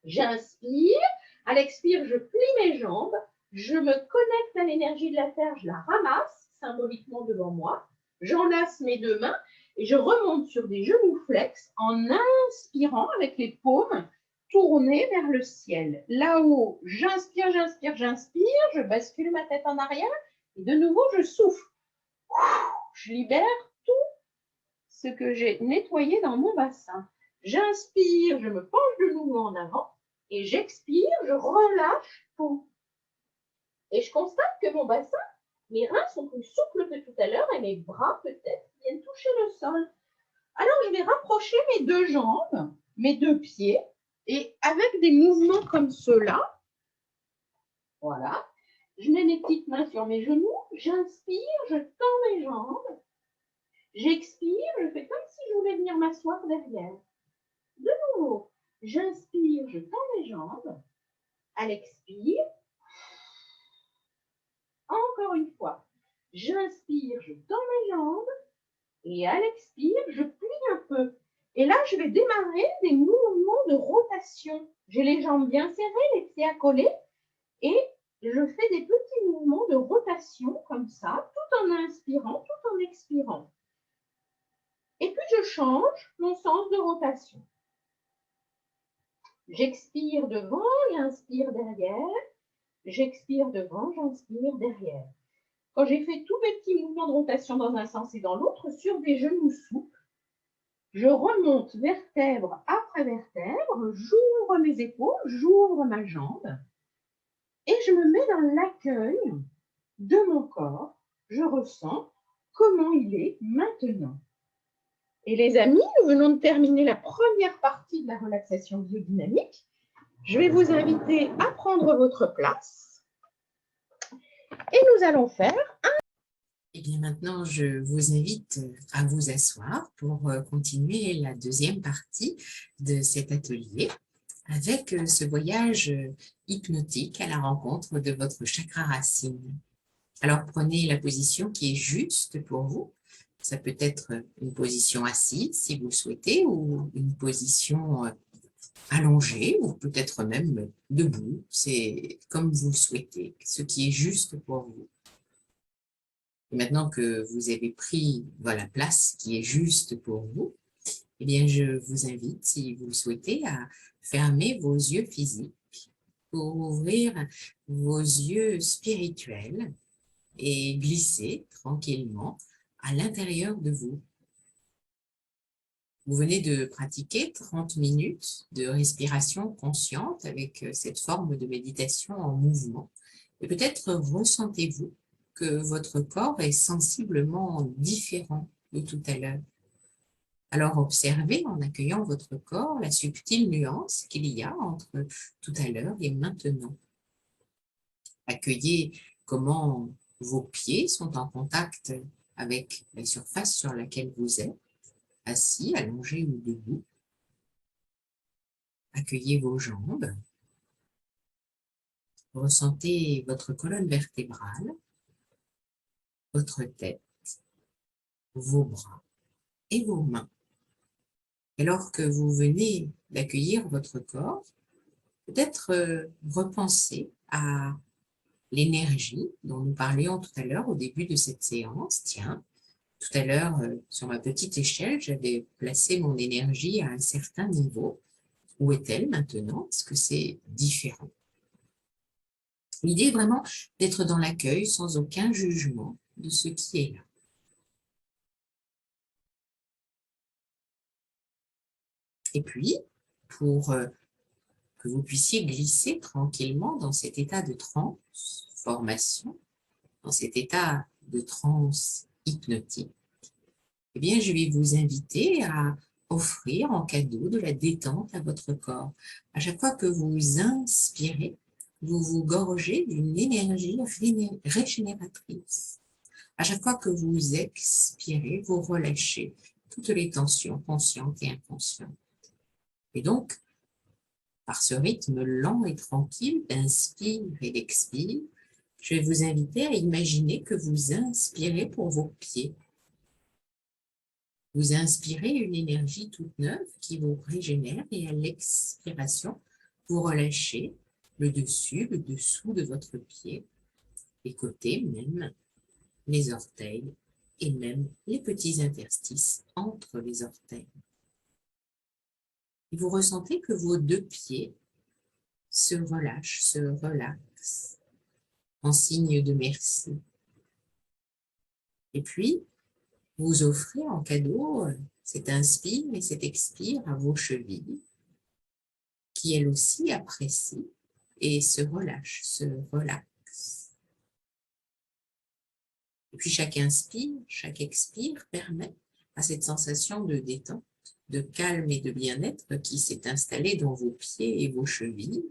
J'inspire, à l'expire, je plie mes jambes, je me connecte à l'énergie de la Terre, je la ramasse symboliquement devant moi, j'enlace mes deux mains, Et je remonte sur des genoux flex en inspirant avec les paumes tournées vers le ciel. Là-haut, j'inspire, j'inspire, j'inspire, je bascule ma tête en arrière et de nouveau, je souffle. Je libère tout ce que j'ai nettoyé dans mon bassin. J'inspire, je me penche de nouveau en avant et j'expire, je relâche tout. Et je constate que mon bassin, mes reins sont plus souples que tout à l'heure et mes bras peut-être viennent toucher le sol. Alors, je vais rapprocher mes deux jambes, mes deux pieds, et avec des mouvements comme ceux-là, voilà, je mets mes petites mains sur mes genoux, j'inspire, je tends mes jambes, j'expire, je fais comme si je voulais venir m'asseoir derrière. De nouveau, j'inspire, je tends mes jambes, à l'expire, encore une fois, j'inspire, je tends mes jambes, et à l'expire, je plie un peu. Et là, je vais démarrer des mouvements de rotation. J'ai les jambes bien serrées, les pieds accolés, et je fais des petits mouvements de rotation comme ça, tout en inspirant, tout en expirant. Et puis, je change mon sens de rotation. J'expire devant, j'inspire derrière. J'expire devant, j'inspire derrière. Quand j'ai fait tous mes petits mouvements de rotation dans un sens et dans l'autre, sur des genoux souples, je remonte vertèbre après vertèbre, j'ouvre mes épaules, j'ouvre ma jambe et je me mets dans l'accueil de mon corps. Je ressens comment il est maintenant. Et les amis, nous venons de terminer la première partie de la relaxation biodynamique. Je vais vous inviter à prendre votre place et nous allons faire Eh bien, maintenant, je vous invite à vous asseoir pour continuer la deuxième partie de cet atelier avec ce voyage hypnotique à la rencontre de votre chakra racine. Alors, prenez la position qui est juste pour vous. Ça peut être une position assise si vous le souhaitez ou une position allongée ou peut-être même debout. C'est comme vous le souhaitez, ce qui est juste pour vous. Et maintenant que vous avez pris la place qui est juste pour vous, eh bien, je vous invite, si vous le souhaitez, à fermer vos yeux physiques pour ouvrir vos yeux spirituels et glisser tranquillement à l'intérieur de vous. Vous venez de pratiquer 30 minutes de respiration consciente avec cette forme de méditation en mouvement. Et peut-être ressentez-vous que votre corps est sensiblement différent de tout à l'heure. Alors observez en accueillant votre corps la subtile nuance qu'il y a entre tout à l'heure et maintenant. Accueillez comment vos pieds sont en contact avec la surface sur laquelle vous êtes, assis, allongé ou debout. Accueillez vos jambes. Ressentez votre colonne vertébrale, votre tête, vos bras et vos mains. Alors que vous venez d'accueillir votre corps, peut-être repenser à l'énergie dont nous parlions tout à l'heure au début de cette séance. Tiens, tout à l'heure, sur ma petite échelle, j'avais placé mon énergie à un certain niveau. Où est-elle maintenant? Est-ce que c'est différent? L'idée est vraiment d'être dans l'accueil sans aucun jugement de ce qui est là. Et puis, pour que vous puissiez glisser tranquillement dans cet état de transformation, dans cet état de transe hypnotique, eh bien, je vais vous inviter à offrir en cadeau de la détente à votre corps. À chaque fois que vous inspirez, vous vous gorgez d'une énergie régénératrice. À chaque fois que vous expirez, vous relâchez toutes les tensions conscientes et inconscientes. Et donc, par ce rythme lent et tranquille d'inspire et d'expire, je vais vous inviter à imaginer que vous inspirez pour vos pieds. Vous inspirez une énergie toute neuve qui vous régénère et à l'expiration, vous relâchez le dessus, le dessous de votre pied, les côtés même, les orteils et même les petits interstices entre les orteils. Et vous ressentez que vos deux pieds se relâchent, se relaxent en signe de merci. Et puis, vous offrez en cadeau cet inspire et cet expire à vos chevilles, qui elles aussi apprécient et se relâchent, se relaxent. Et puis chaque inspire, chaque expire permet à cette sensation de détente, de calme et de bien-être qui s'est installée dans vos pieds et vos chevilles,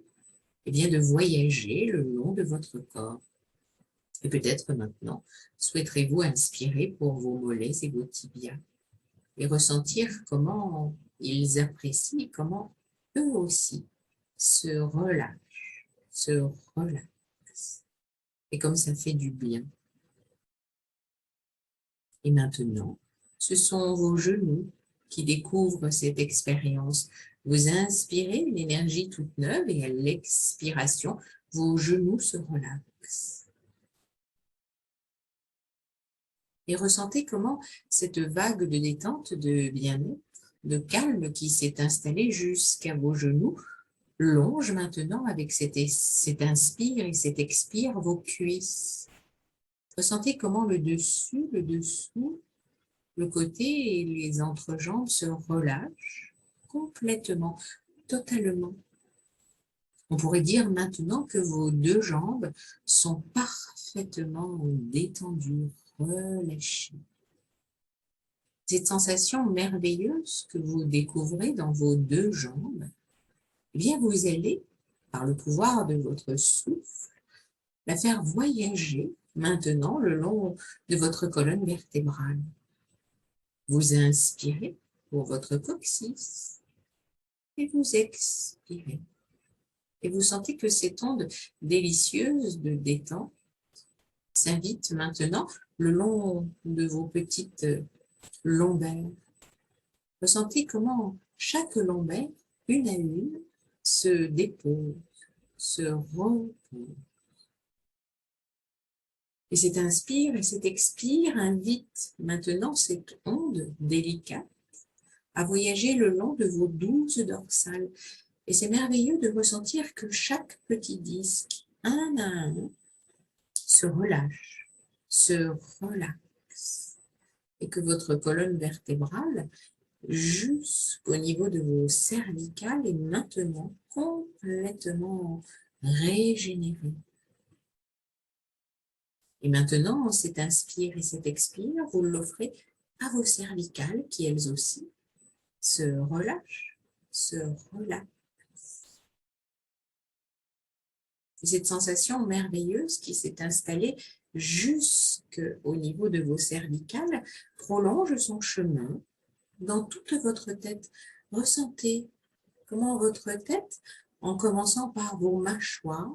et bien de voyager le long de votre corps. Et peut-être maintenant, souhaiterez-vous inspirer pour vos mollets et vos tibias et ressentir comment ils apprécient, comment eux aussi se relâchent, se relaxent. Et comme ça fait du bien. Et maintenant, ce sont vos genoux qui découvrent cette expérience. Vous inspirez une énergie toute neuve et à l'expiration, vos genoux se relaxent. Et ressentez comment cette vague de détente, de bien-être, de calme qui s'est installée jusqu'à vos genoux longe maintenant avec cet inspire et cet expire vos cuisses. Ressentez comment le dessus, le dessous, le côté et les entrejambes se relâchent complètement, totalement. On pourrait dire maintenant que vos deux jambes sont parfaitement détendues, relâchées. Cette sensation merveilleuse que vous découvrez dans vos deux jambes, eh bien vous allez, par le pouvoir de votre souffle, la faire voyager maintenant le long de votre colonne vertébrale. Vous inspirez pour votre coccyx et vous expirez. Et vous sentez que cette onde délicieuse de détente s'invite maintenant le long de vos petites lombaires. Ressentez comment chaque lombaire, une à une, se dépose, se repose. Et cet inspire et cet expire invite maintenant cette onde délicate à voyager le long de vos 12 dorsales. Et c'est merveilleux de ressentir que chaque petit disque, un à un, se relâche, se relaxe. Et que votre colonne vertébrale, jusqu'au niveau de vos cervicales, est maintenant complètement régénérée. Et maintenant, cet inspire et cet expire, vous l'offrez à vos cervicales qui, elles aussi, se relâchent, se relaxent. Et cette sensation merveilleuse qui s'est installée jusqu'au niveau de vos cervicales prolonge son chemin dans toute votre tête. Ressentez comment votre tête, en commençant par vos mâchoires,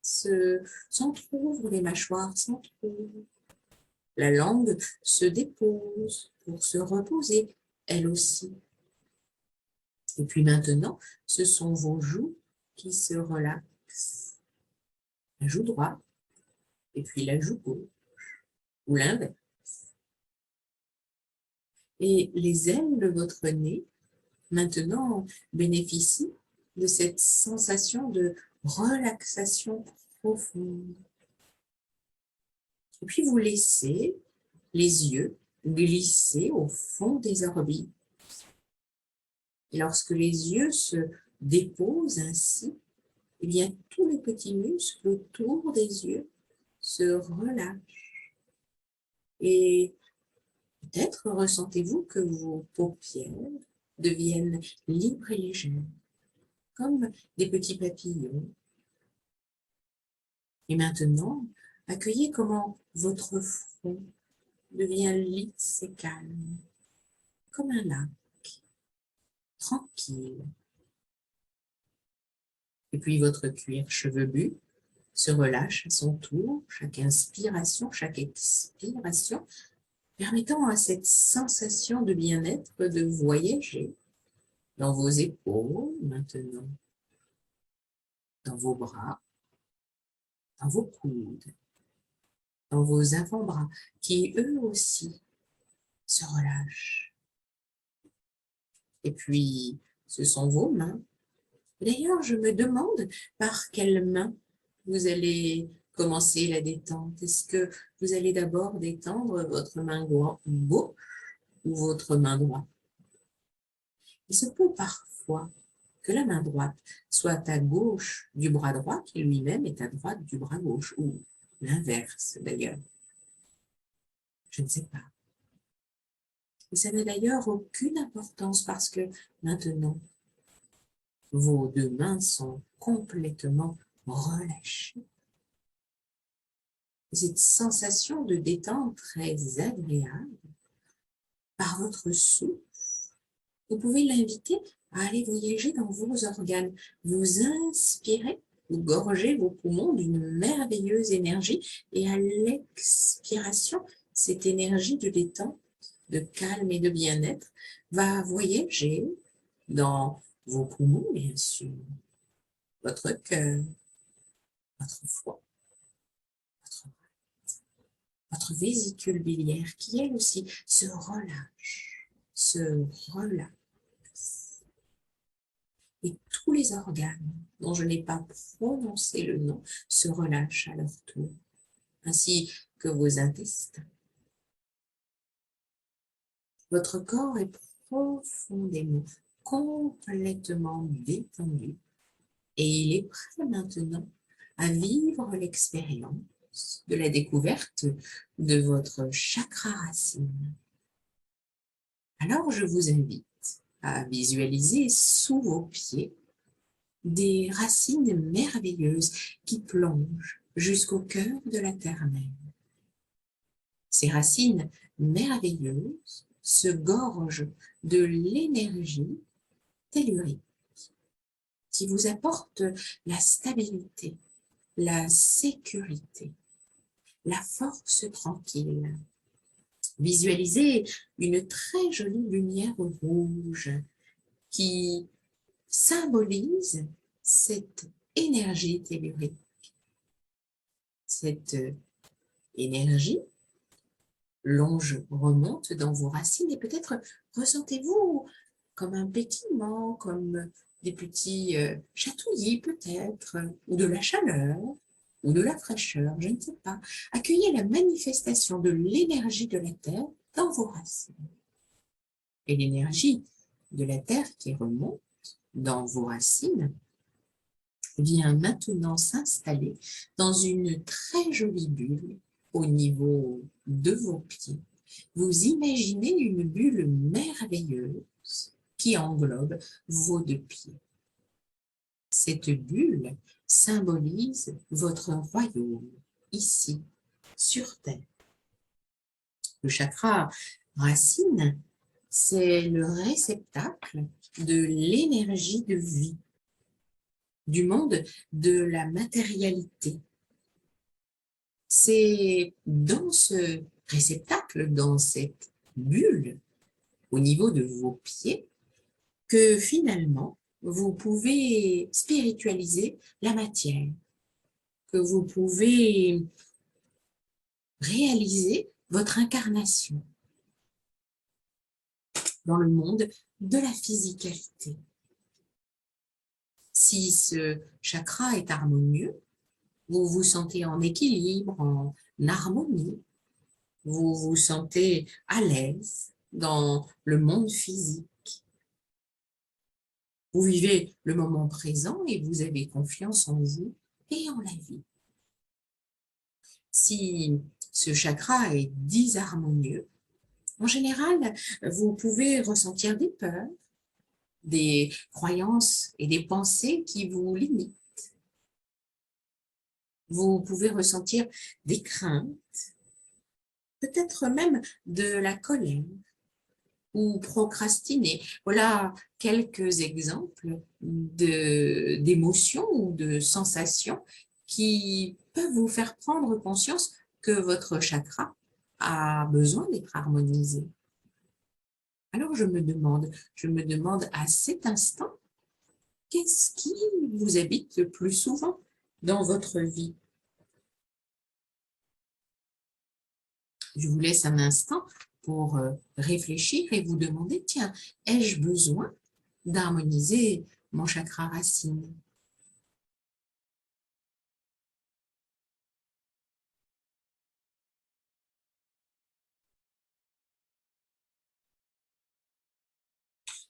s'entrouvre, les mâchoires s'entrouvent. La langue se dépose pour se reposer, elle aussi. Et puis maintenant, ce sont vos joues qui se relaxent. La joue droite, et puis la joue gauche, ou l'inverse. Et les ailes de votre nez, maintenant, bénéficient de cette sensation de relaxation profonde. Et puis vous laissez les yeux glisser au fond des orbites. Et lorsque les yeux se déposent ainsi, eh bien tous les petits muscles autour des yeux se relâchent. Et peut-être ressentez-vous que vos paupières deviennent libres et légères, comme des petits papillons. Et maintenant, accueillez comment votre front devient lisse et calme, comme un lac, tranquille. Et puis votre cuir chevelu se relâche à son tour, chaque inspiration, chaque expiration, permettant à cette sensation de bien-être de voyager dans vos épaules maintenant, dans vos bras, dans vos coudes. dans vos avant-bras, qui eux aussi se relâchent. Et puis, ce sont vos mains. D'ailleurs, je me demande par quelles mains vous allez commencer la détente. Est-ce que vous allez d'abord détendre votre main gauche ou votre main droite? Il se peut parfois que la main droite soit à gauche du bras droit qui lui-même est à droite du bras gauche, ou l'inverse d'ailleurs. Je ne sais pas. Et ça n'a d'ailleurs aucune importance parce que maintenant, vos deux mains sont complètement relâchées. Cette sensation de détente très agréable, par votre souffle, vous pouvez l'inviter à aller voyager dans vos organes. Vous inspirez, vous gorgez vos poumons d'une merveilleuse énergie et à l'expiration, cette énergie de détente, de calme et de bien-être va voyager dans vos poumons, bien sûr, votre cœur, votre foie, votre vésicule biliaire qui, elle aussi, se relâche, se relaxe. Et tous les organes dont je n'ai pas prononcé le nom se relâchent à leur tour, ainsi que vos intestins. Votre corps est profondément, complètement détendu et il est prêt maintenant à vivre l'expérience de la découverte de votre chakra racine. Alors, je vous invite à visualiser sous vos pieds des racines merveilleuses qui plongent jusqu'au cœur de la terre-mère. Ces racines merveilleuses se gorgent de l'énergie tellurique qui vous apporte la stabilité, la sécurité, la force tranquille. Visualisez une très jolie lumière rouge qui symbolise cette énergie tellurique. Cette énergie remonte dans vos racines et peut-être ressentez-vous comme un pétillement, comme des petits chatouillis peut-être, ou de la chaleur, ou de la fraîcheur, je ne sais pas. Accueillez la manifestation de l'énergie de la Terre dans vos racines. Et l'énergie de la Terre qui remonte dans vos racines vient maintenant s'installer dans une très jolie bulle au niveau de vos pieds. Vous imaginez une bulle merveilleuse qui englobe vos deux pieds. Cette bulle symbolise votre royaume, ici, sur Terre. Le chakra racine, c'est le réceptacle de l'énergie de vie, du monde de la matérialité. C'est dans ce réceptacle, dans cette bulle, au niveau de vos pieds, que finalement, vous pouvez spiritualiser la matière, que vous pouvez réaliser votre incarnation dans le monde de la physicalité. Si ce chakra est harmonieux, vous vous sentez en équilibre, en harmonie, vous vous sentez à l'aise dans le monde physique. Vous vivez le moment présent et vous avez confiance en vous et en la vie. Si ce chakra est disharmonieux, en général, vous pouvez ressentir des peurs, des croyances et des pensées qui vous limitent. Vous pouvez ressentir des craintes, peut-être même de la colère ou procrastiner. Voilà quelques exemples d'émotions ou de sensations qui peuvent vous faire prendre conscience que votre chakra a besoin d'être harmonisé. Alors je me demande à cet instant, qu'est-ce qui vous habite le plus souvent dans votre vie? Je vous laisse un instant pour réfléchir et vous demander, tiens, ai-je besoin d'harmoniser mon chakra racine?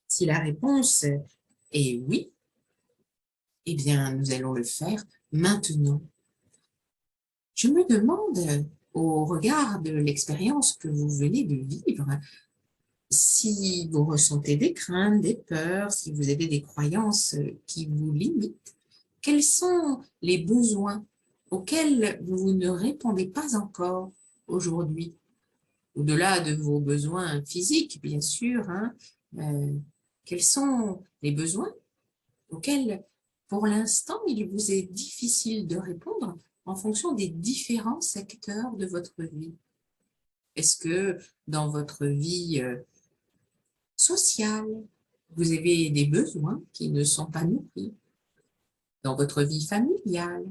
Si la réponse est oui, eh bien, nous allons le faire maintenant. Je me demande, au regard de l'expérience que vous venez de vivre, si vous ressentez des craintes, des peurs, si vous avez des croyances qui vous limitent, quels sont les besoins auxquels vous ne répondez pas encore aujourd'hui? Au-delà de vos besoins physiques, bien sûr, hein, quels sont les besoins auxquels, pour l'instant, il vous est difficile de répondre en fonction des différents secteurs de votre vie? Est-ce que dans votre vie sociale, vous avez des besoins qui ne sont pas nourris? Dans votre vie familiale,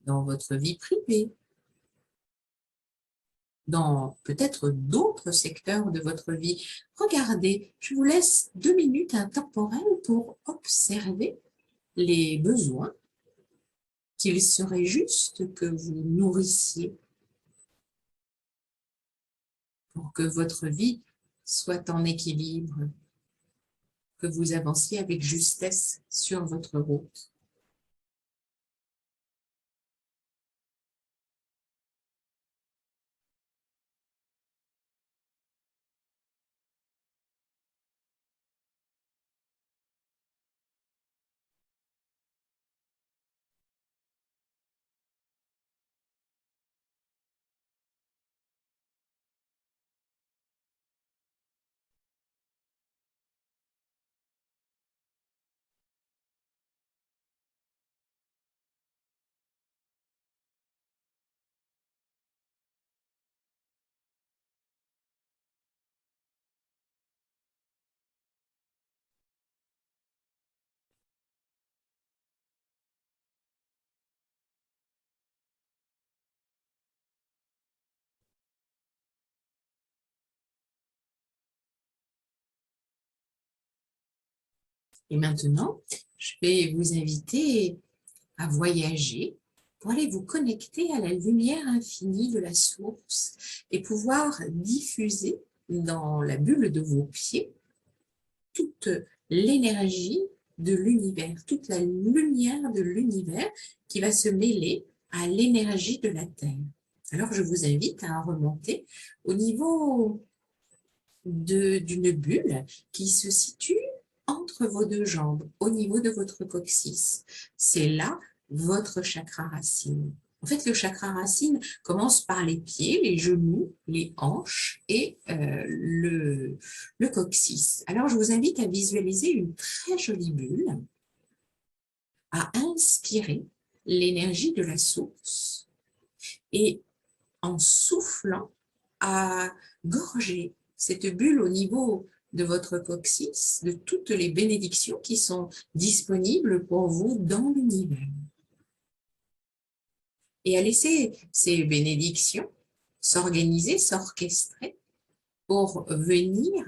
dans votre vie privée, dans peut-être d'autres secteurs de votre vie? Regardez, je vous laisse 2 minutes intemporelles pour observer les besoins qu'il serait juste que vous nourrissiez pour que votre vie soit en équilibre, que vous avanciez avec justesse sur votre route. Et maintenant, je vais vous inviter à voyager pour aller vous connecter à la lumière infinie de la source et pouvoir diffuser dans la bulle de vos pieds toute l'énergie de l'univers, toute la lumière de l'univers qui va se mêler à l'énergie de la Terre. Alors, je vous invite à remonter au niveau d'une bulle qui se situe entre vos deux jambes, au niveau de votre coccyx. C'est là votre chakra racine. En fait, le chakra racine commence par les pieds, les genoux, les hanches et le coccyx. Alors, je vous invite à visualiser une très jolie bulle, à inspirer l'énergie de la source et en soufflant, à gorger cette bulle au niveau de votre coccyx de toutes les bénédictions qui sont disponibles pour vous dans l'univers. Et à laisser ces bénédictions s'organiser, s'orchestrer pour venir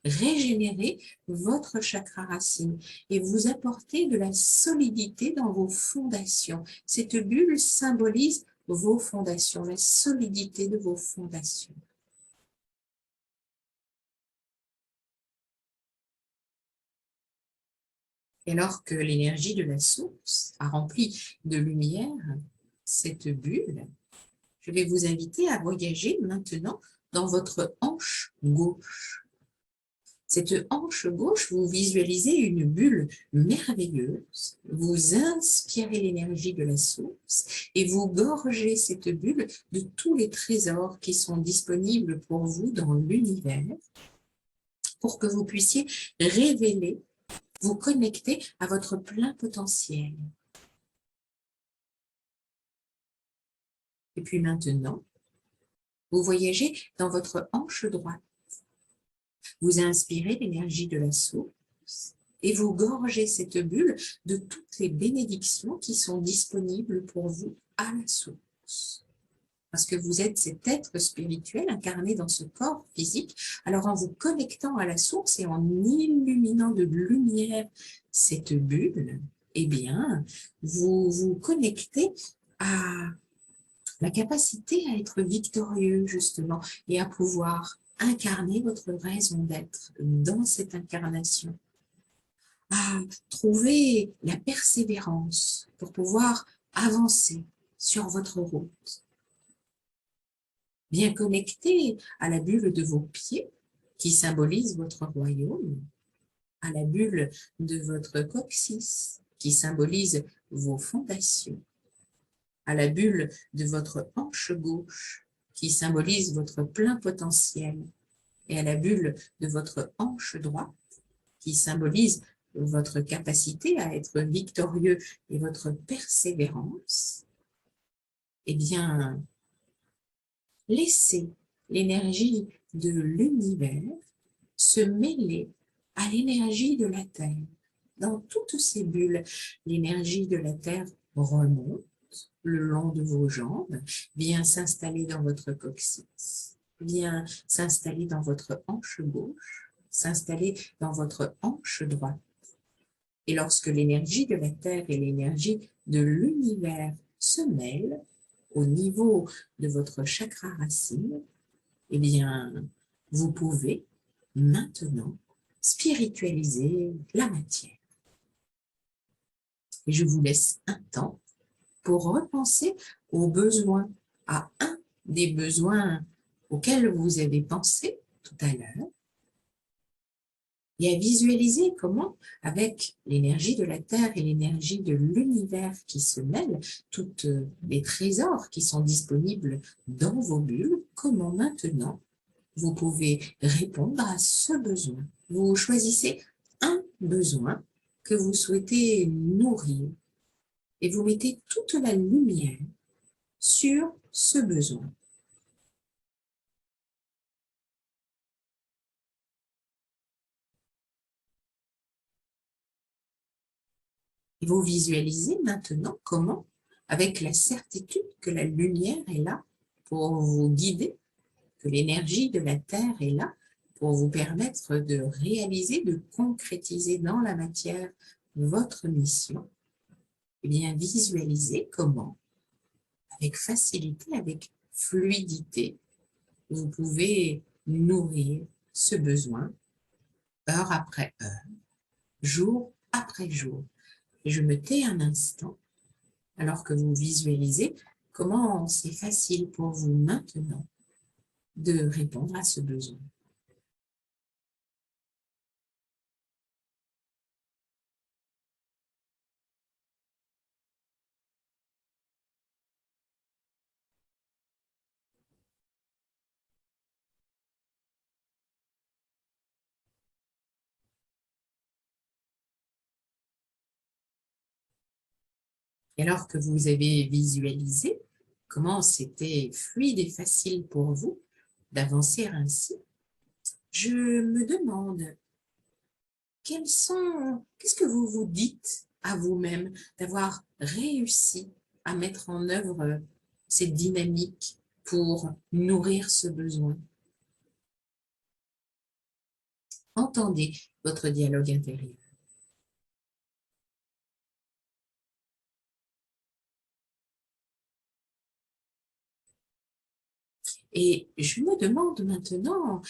régénérer votre chakra racine et vous apporter de la solidité dans vos fondations. Cette bulle symbolise vos fondations, la solidité de vos fondations. Et alors que l'énergie de la source a rempli de lumière cette bulle, je vais vous inviter à voyager maintenant dans votre hanche gauche. Cette hanche gauche, vous visualisez une bulle merveilleuse, vous inspirez l'énergie de la source et vous gorgez cette bulle de tous les trésors qui sont disponibles pour vous dans l'univers pour que vous puissiez révéler, vous connecter à votre plein potentiel. Et puis maintenant, vous voyagez dans votre hanche droite. Vous inspirez l'énergie de la source et vous gorgez cette bulle de toutes les bénédictions qui sont disponibles pour vous à la source. parce que vous êtes cet être spirituel incarné dans ce corps physique. Alors, en vous connectant à la source et en illuminant de lumière cette bulle, eh bien, vous vous connectez à la capacité à être victorieux, justement, et à pouvoir incarner votre raison d'être dans cette incarnation, à trouver la persévérance pour pouvoir avancer sur votre route, bien connecté à la bulle de vos pieds qui symbolise votre royaume, à la bulle de votre coccyx qui symbolise vos fondations, à la bulle de votre hanche gauche qui symbolise votre plein potentiel et à la bulle de votre hanche droite qui symbolise votre capacité à être victorieux et votre persévérance, eh bien, laissez l'énergie de l'univers se mêler à l'énergie de la Terre. Dans toutes ces bulles, l'énergie de la Terre remonte le long de vos jambes, vient s'installer dans votre coccyx, vient s'installer dans votre hanche gauche, s'installer dans votre hanche droite. Et lorsque l'énergie de la Terre et l'énergie de l'univers se mêlent au niveau de votre chakra racine, eh bien, vous pouvez maintenant spiritualiser la matière. Et je vous laisse un temps pour repenser aux besoins, à un des besoins auxquels vous avez pensé tout à l'heure, et à visualiser comment, avec l'énergie de la Terre et l'énergie de l'univers qui se mêlent, tous les trésors qui sont disponibles dans vos bulles, comment maintenant vous pouvez répondre à ce besoin. Vous choisissez un besoin que vous souhaitez nourrir et vous mettez toute la lumière sur ce besoin. Et vous visualisez maintenant comment, avec la certitude que la lumière est là pour vous guider, que l'énergie de la Terre est là pour vous permettre de réaliser, de concrétiser dans la matière votre mission, eh bien visualisez comment, avec facilité, avec fluidité, vous pouvez nourrir ce besoin heure après heure, jour après jour. Et je me tais un instant alors que vous visualisez comment c'est facile pour vous maintenant de répondre à ce besoin. Et alors que vous avez visualisé comment c'était fluide et facile pour vous d'avancer ainsi, je me demande qu'est-ce que vous vous dites à vous-même d'avoir réussi à mettre en œuvre cette dynamique pour nourrir ce besoin. Entendez votre dialogue intérieur. Et je me demande maintenant,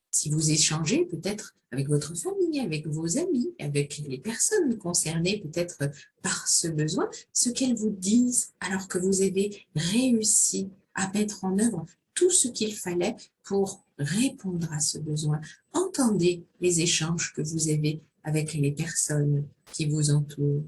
si vous échangez peut-être avec votre famille, avec vos amis, avec les personnes concernées peut-être par ce besoin, ce qu'elles vous disent alors que vous avez réussi à mettre en œuvre tout ce qu'il fallait pour répondre à ce besoin. Entendez les échanges que vous avez avec les personnes qui vous entourent.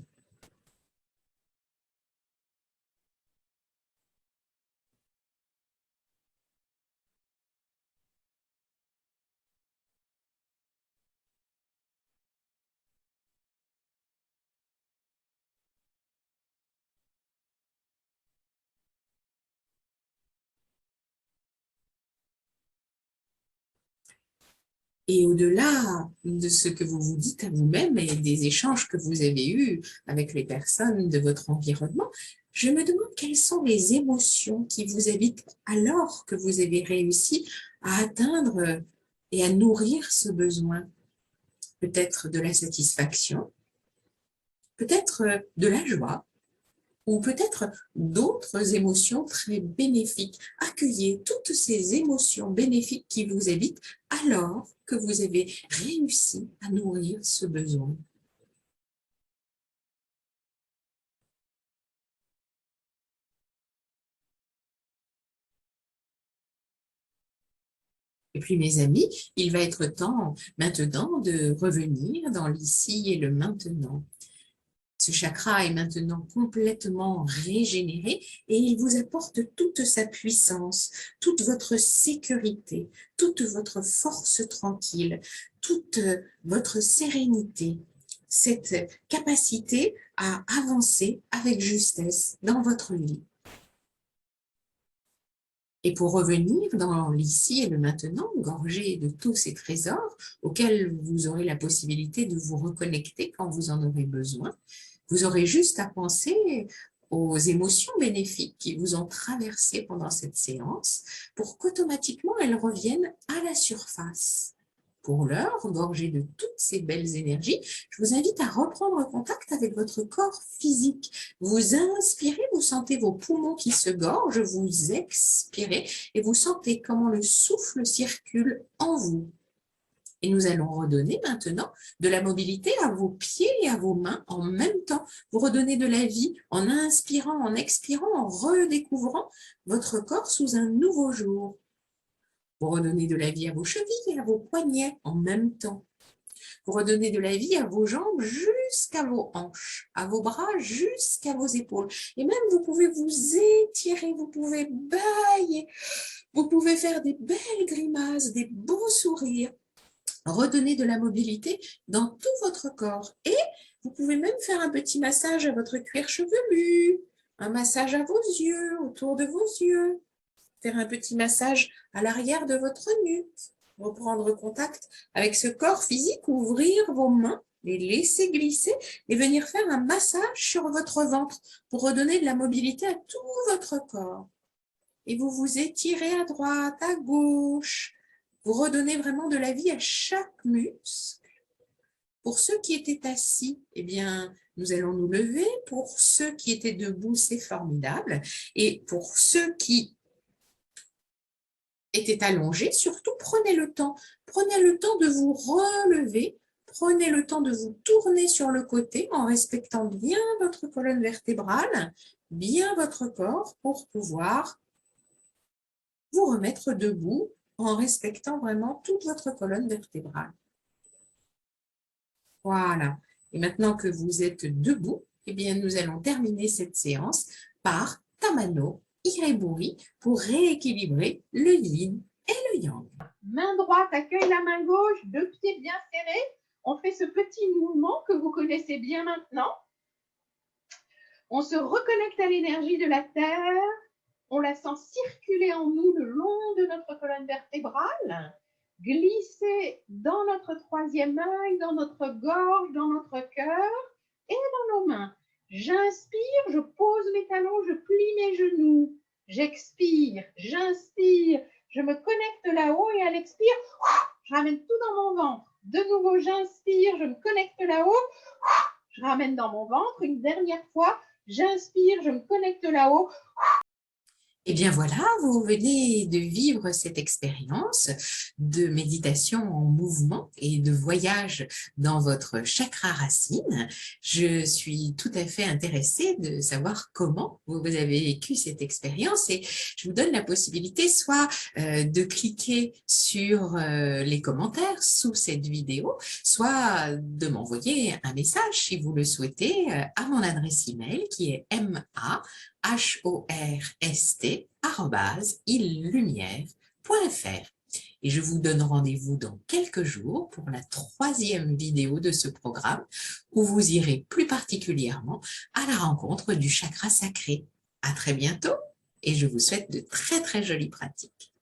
Et au-delà de ce que vous vous dites à vous-même et des échanges que vous avez eus avec les personnes de votre environnement, je me demande quelles sont les émotions qui vous habitent alors que vous avez réussi à atteindre et à nourrir ce besoin. Peut-être de la satisfaction, peut-être de la joie, ou peut-être d'autres émotions très bénéfiques. Accueillez toutes ces émotions bénéfiques qui vous habitent alors que vous avez réussi à nourrir ce besoin. Et puis mes amis, il va être temps maintenant de revenir dans l'ici et le maintenant. Ce chakra est maintenant complètement régénéré et il vous apporte toute sa puissance, toute votre sécurité, toute votre force tranquille, toute votre sérénité, cette capacité à avancer avec justesse dans votre vie. Et pour revenir dans l'ici et le maintenant, gorgé de tous ces trésors auxquels vous aurez la possibilité de vous reconnecter quand vous en aurez besoin, vous aurez juste à penser aux émotions bénéfiques qui vous ont traversé pendant cette séance pour qu'automatiquement elles reviennent à la surface. Pour l'heure, gorgé de toutes ces belles énergies, je vous invite à reprendre contact avec votre corps physique. Vous inspirez, vous sentez vos poumons qui se gorgent, vous expirez et vous sentez comment le souffle circule en vous. Et nous allons redonner maintenant de la mobilité à vos pieds et à vos mains en même temps. Vous redonnez de la vie en inspirant, en expirant, en redécouvrant votre corps sous un nouveau jour. Vous redonnez de la vie à vos chevilles et à vos poignets en même temps. Vous redonnez de la vie à vos jambes jusqu'à vos hanches, à vos bras jusqu'à vos épaules. Et même vous pouvez vous étirer, vous pouvez bâiller, vous pouvez faire des belles grimaces, des beaux sourires. Redonnez de la mobilité dans tout votre corps. Et vous pouvez même faire un petit massage à votre cuir chevelu, un massage à vos yeux, autour de vos yeux. Faire un petit massage à l'arrière de votre nuque, reprendre contact avec ce corps physique, ouvrir vos mains, les laisser glisser et venir faire un massage sur votre ventre pour redonner de la mobilité à tout votre corps. Et vous vous étirez à droite, à gauche, vous redonnez vraiment de la vie à chaque muscle. Pour ceux qui étaient assis, eh bien, nous allons nous lever. Pour ceux qui étaient debout, c'est formidable. Et pour ceux qui était allongé, surtout prenez le temps de vous relever, prenez le temps de vous tourner sur le côté en respectant bien votre colonne vertébrale, bien votre corps pour pouvoir vous remettre debout en respectant vraiment toute votre colonne vertébrale. Voilà. Et maintenant que vous êtes debout, eh bien, nous allons terminer cette séance par Tamano Ireburi pour rééquilibrer le yin et le yang. Main droite accueille la main gauche, deux pieds bien serrés. On fait ce petit mouvement que vous connaissez bien maintenant. On se reconnecte à l'énergie de la terre. On la sent circuler en nous le long de notre colonne vertébrale, glisser dans notre troisième œil, dans notre gorge, dans notre cœur et dans nos mains. J'inspire, je pose mes talons, je plie mes genoux. J'expire, j'inspire, je me connecte là-haut et à l'expire, je ramène tout dans mon ventre. De nouveau, j'inspire, je me connecte là-haut, je ramène dans mon ventre. Une dernière fois, j'inspire, je me connecte là-haut. Eh bien voilà, vous venez de vivre cette expérience de méditation en mouvement et de voyage dans votre chakra racine. Je suis tout à fait intéressée de savoir comment vous avez vécu cette expérience et je vous donne la possibilité soit de cliquer sur les commentaires sous cette vidéo, soit de m'envoyer un message si vous le souhaitez à mon adresse email qui est mahorst@illumière.fr. Et je vous donne rendez-vous dans quelques jours pour la troisième vidéo de ce programme où vous irez plus particulièrement à la rencontre du chakra sacré. À très bientôt et je vous souhaite de très très jolies pratiques.